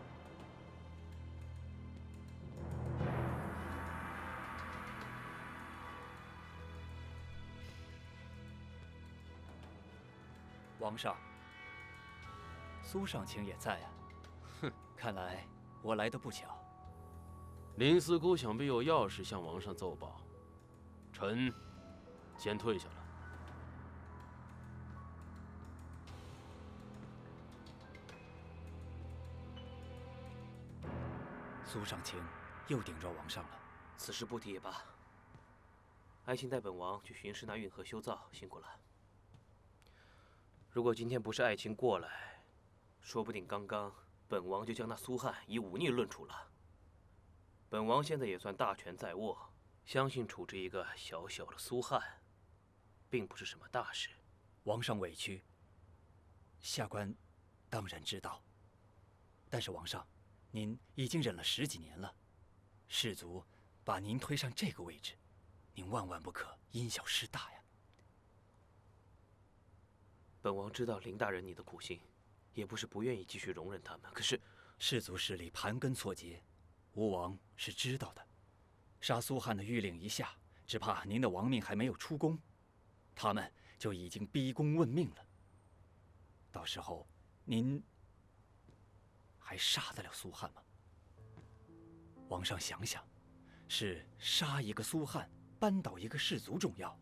王上，苏上卿也在啊。
哼，
看来我来得不巧。
林司空想必有要事向王上奏报，臣先退下了。
苏上卿又顶着王上了。
此事不提也罢。爱卿带本王去巡视那运河修造，辛苦了。如果今天不是爱卿过来，说不定刚刚本王就将那苏汉以忤逆论处了。本王现在也算大权在握，相信处置一个小小的苏汉，并不是什么大事。
王上委屈，下官当然知道。但是王上，您已经忍了10几年了，士族把您推上这个位置，您万万不可因小失大呀。
本王知道林大人你的苦心，也不是不愿意继续容忍他们，可是
士族势力盘根错节，吴王是知道的。杀苏汉的谕令一下，只怕您的王命还没有出宫，他们就已经逼宫问命了。到时候，您还杀得了苏汉吗？王上想想，是杀一个苏汉，扳倒一个士族重要，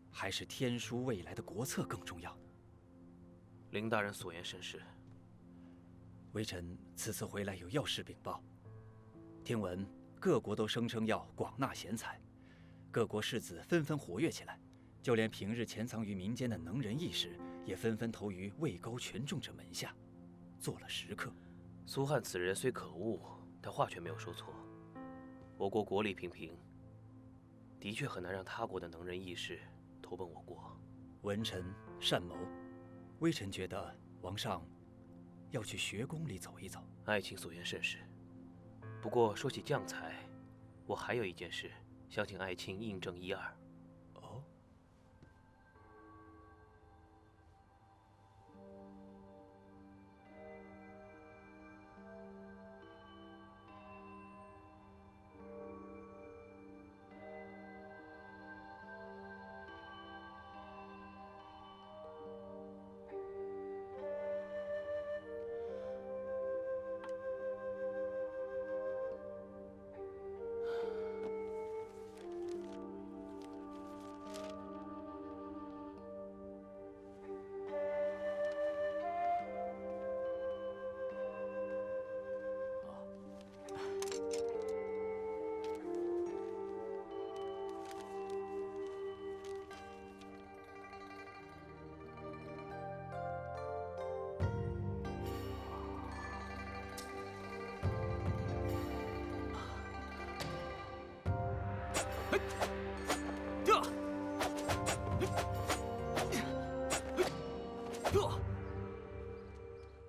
还是天书未来的国策更重要呢？
林大人所言甚是。
微臣此次回来有要事禀报，听闻各国都声称要广纳贤才，各国士子纷纷活跃起来，就连平日潜藏于民间的能人异士也纷纷投于位高权重者门下，做了食客。
苏汉此人虽可恶，但话却没有说错。我国国力平平，的确很难让他国的能人异士投奔我国。
文臣善谋，微臣觉得王上要去学宫里走一走。
爱卿所言甚是。不过说起将才，我还有一件事，想请爱卿印证一二。
哦。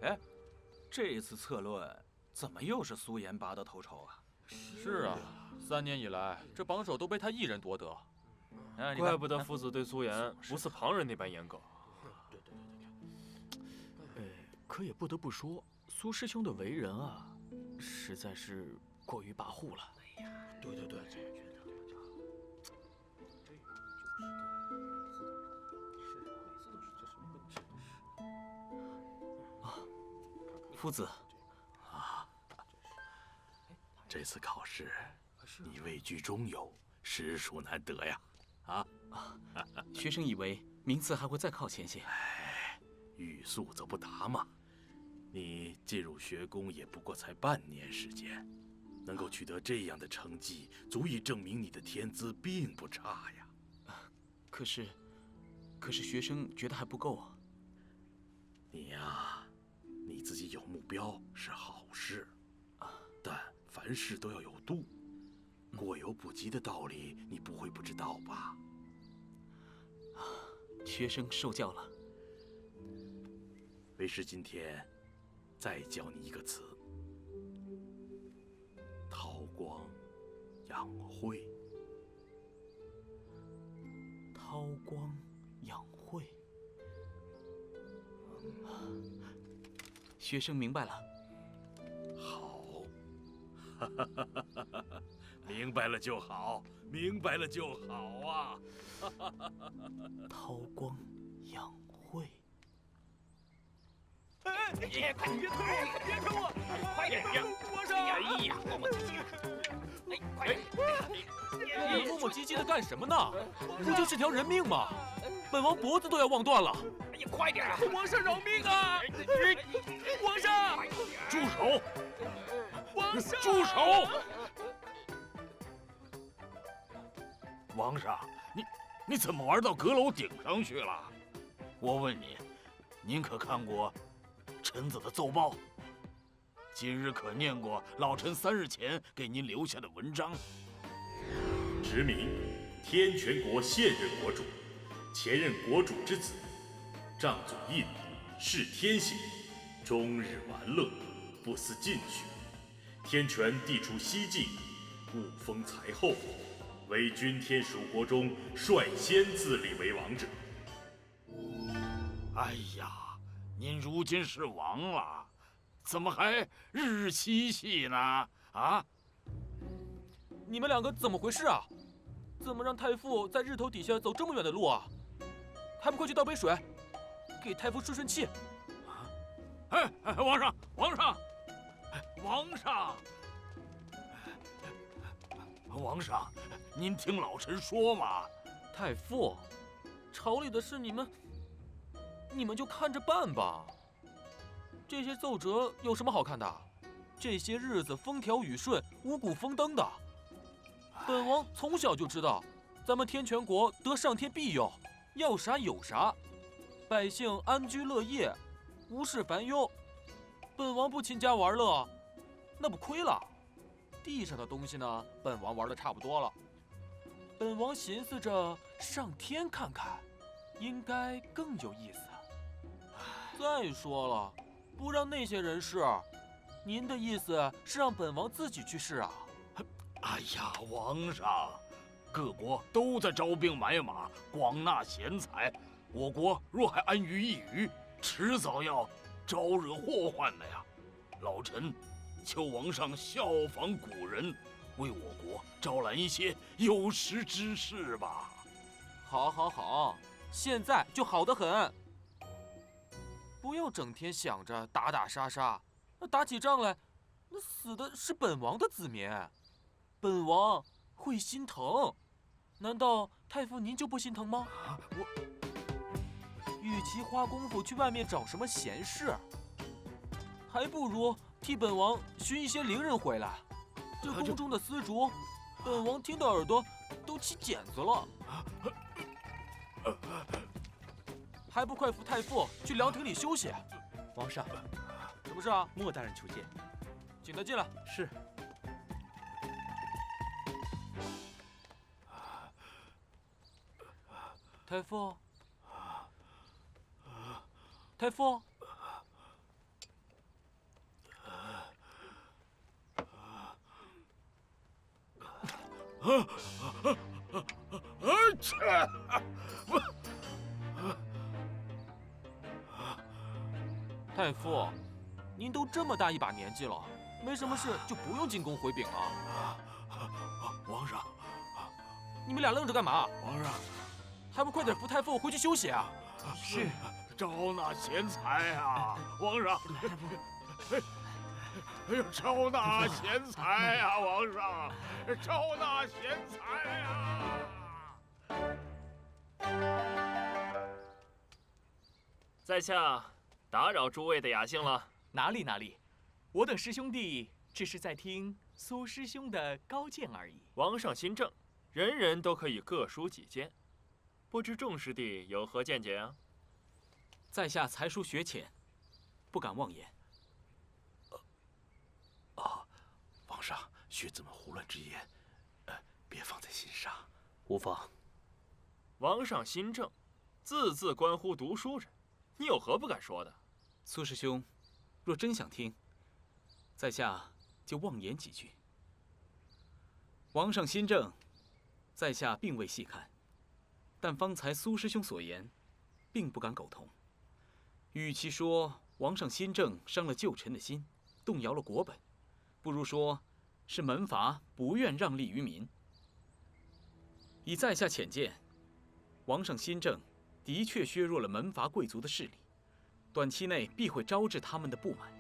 哎，这次策论怎么又是苏颜拔得头筹啊？
是啊，3年以来，这榜首都被他一人夺得。
怪不得夫子对苏颜不似旁人那般严格。
可也不得不说，苏师兄的为人啊，实在是过于跋扈了。
对，
夫子，
这次考试，你位居中游，实属难得呀！
学生以为名次还会再靠前些。
欲速则不达嘛。你进入学宫也不过才半年时间，能够取得这样的成绩，足以证明你的天资并不差呀。
可是学生觉得还不够啊。
你呀，你自己有目标是好事，但凡事都要有度，过犹不及的道理你不会不知道吧？
学生受教了。
为师今天再教你一个词：韬光养晦。
韬光养晦。学生明白了。
好，明白了就好，明白了就好啊！
韬光养晦。
别推我！快点！皇上！哎呀，磨磨唧唧的！快点！
你磨磨唧唧的干什么呢？不就是条人命吗？本王脖子都要忘断了！
哎呀，快点！
皇上饶命啊！皇上！
住手！
皇上！
住手！王上，你怎么玩到阁楼顶上去了？我问你，您可看过臣子的奏报？今日可念过老臣3日前给您留下的文章？
执明天全国现任国主，前任国主之子，仗祖印，视天行，终日玩乐，不思进取。天权地处西境，物封才后，为君天属国中率先自立为王者。
哎呀，您如今是王了，怎么还日日嬉戏呢？啊！
你们两个怎么回事啊？怎么让太傅在日头底下走这么远的路啊？还不快去倒杯水，给太傅顺顺气！
哎，王上，王上，王上，王上，您听老臣说嘛。
太傅，朝里的事你们就看着办吧。这些奏折有什么好看的？这些日子风调雨顺，五谷丰登的。本王从小就知道，咱们天全国得上天庇佑，要啥有啥，百姓安居乐业，无事烦忧。本王不勤加玩乐，那不亏了。地上的东西呢，本王玩的差不多了。本王寻思着上天看看，应该更有意思。再说了，不让那些人试，您的意思是让本王自己去试啊？
哎呀，王上，各国都在招兵买马，广纳贤才，我国若还安于一隅，迟早要招惹祸患的呀。老臣求王上效仿古人，为我国招揽一些有识之士吧。
好，好，好，现在就好得很。不要整天想着打打杀杀，那打起仗来，那死的是本王的子民，本王会心疼。难道太傅您就不心疼吗？与其花功夫去外面找什么闲事，还不如替本王寻一些伶人回来。这宫中的丝竹，本王听到耳朵都起茧子了。还不快扶太傅去凉亭里休息？
皇上，
什么事啊？
莫大人求见。
请他进来。
是。
太傅，太傅。太傅，您都这么大一把年纪了，没什么事就不用进宫回禀了。
皇上，
你们俩愣着干嘛？
皇上，
还不快点扶太傅回去休息啊！
是，招纳贤才啊，皇上。哎呦，招纳贤才啊，皇上，招纳贤才啊！
在下打扰诸位的雅兴了。
哪里，我等师兄弟只是在听苏师兄的高见而已。
王上新政，人人都可以各抒己见，不知众师弟有何见解啊？
在下才疏学浅，不敢妄言。
皇上，学子们胡乱之言，别放在心上。
无妨。
王上新政，字字关乎读书人，你有何不敢说的？
苏师兄，若真想听，在下就妄言几句。王上新政，在下并未细看，但方才苏师兄所言，并不敢苟同。与其说王上新政伤了旧臣的心，动摇了国本，不如说是门阀不愿让利于民。以在下浅见，王上新政的确削弱了门阀贵族的势力，短期内必会招致他们的不满。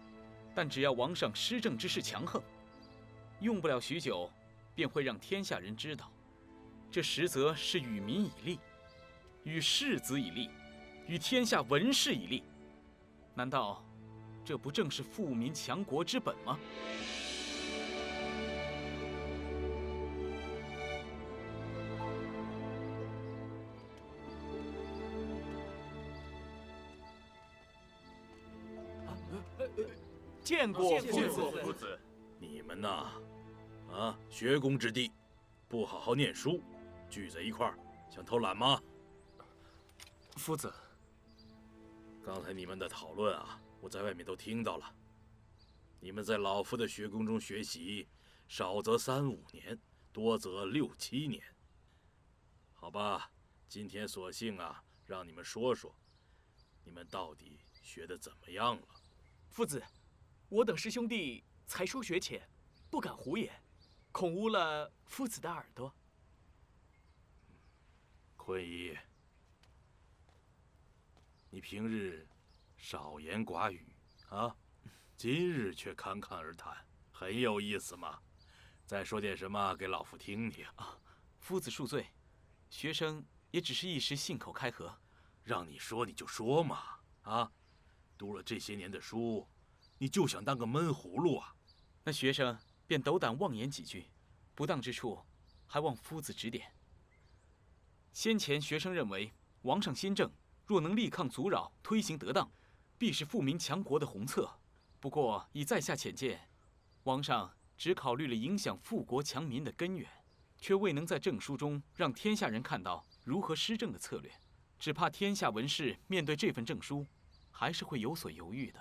但只要王上施政之势强横，用不了许久，便会让天下人知道，这实则是与民以利，与士子以利，与天下文士以利。难道这不正是富民强国之本吗？
见过父
子。
你们呐，学宫之地，不好好念书，聚在一块儿想偷懒吗？
夫子，
刚才你们的讨论啊，我在外面都听到了。你们在老夫的学宫中学习，少则3、5年，多则6、7年。好吧，今天索性啊，让你们说说，你们到底学得怎么样了？
夫子，我等师兄弟才疏学浅，不敢胡言，恐污了夫子的耳朵。
坤仪，你平日少言寡语啊，今日却侃侃而谈，很有意思嘛。再说点什么给老夫听听
啊！夫子恕罪，学生也只是一时信口开河。
让你说你就说嘛，啊！读了这些年的书，你就想当个闷葫芦啊？
那学生便斗胆妄言几句，不当之处，还望夫子指点。先前学生认为，王上新政若能力抗阻扰，推行得当，必是富民强国的宏策。不过以在下浅见，王上只考虑了影响富国强民的根源，却未能在政书中让天下人看到如何施政的策略。只怕天下文士面对这份政书，还是会有所犹豫的。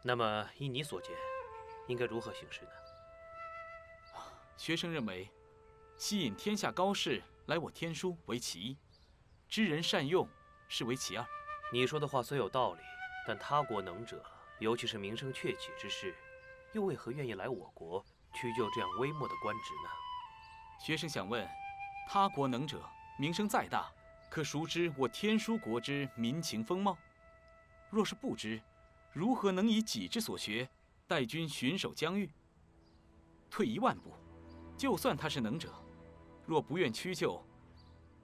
那么依你所见，应该如何行事呢？
学生认为，吸引天下高士来我天书为其一，知人善用是为其二。
你说的话虽有道理，但他国能者，尤其是名声鹊起之士，又为何愿意来我国屈就这样微末的官职呢？
学生想问，他国能者名声再大，可熟知我天书国之民情风貌？若是不知，如何能以己之所学，带军巡守疆域？退1万步，就算他是能者，若不愿屈就，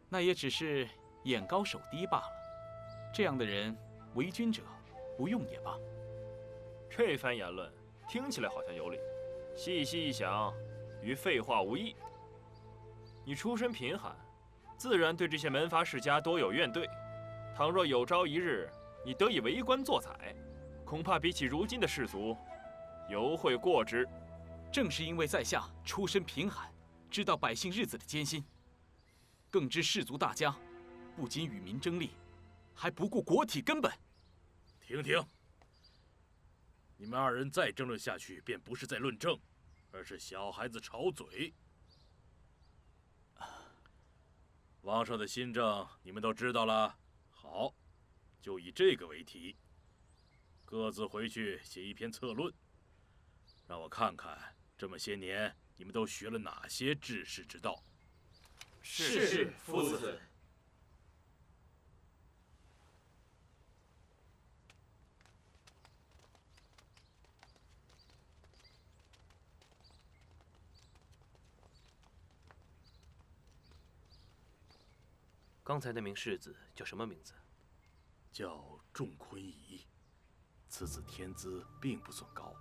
那也只是眼高手低罢了。这样的人，为君者不用也罢。
这番言论听起来好像有理，细细一想，与废话无异。你出身贫寒，自然对这些门阀世家多有怨怼。倘若有朝一日你得以为官作宰，恐怕比起如今的士族，犹会过之。
正是因为在下出身贫寒，知道百姓日子的艰辛，更知士族大家不仅与民争利，还不顾国体根本。
停停！你们二人再争论下去，便不是在论证，而是小孩子吵嘴。王上的新政你们都知道了，好，就以这个为题，各自回去写一篇策论，让我看看这么些年你们都学了哪些治世之道。
是，夫子。
刚才那名士子叫什么名字？
叫仲坤仪。此子天资并不算高，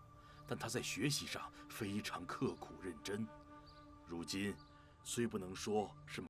但他在学习上非常刻苦认真。如今虽不能说是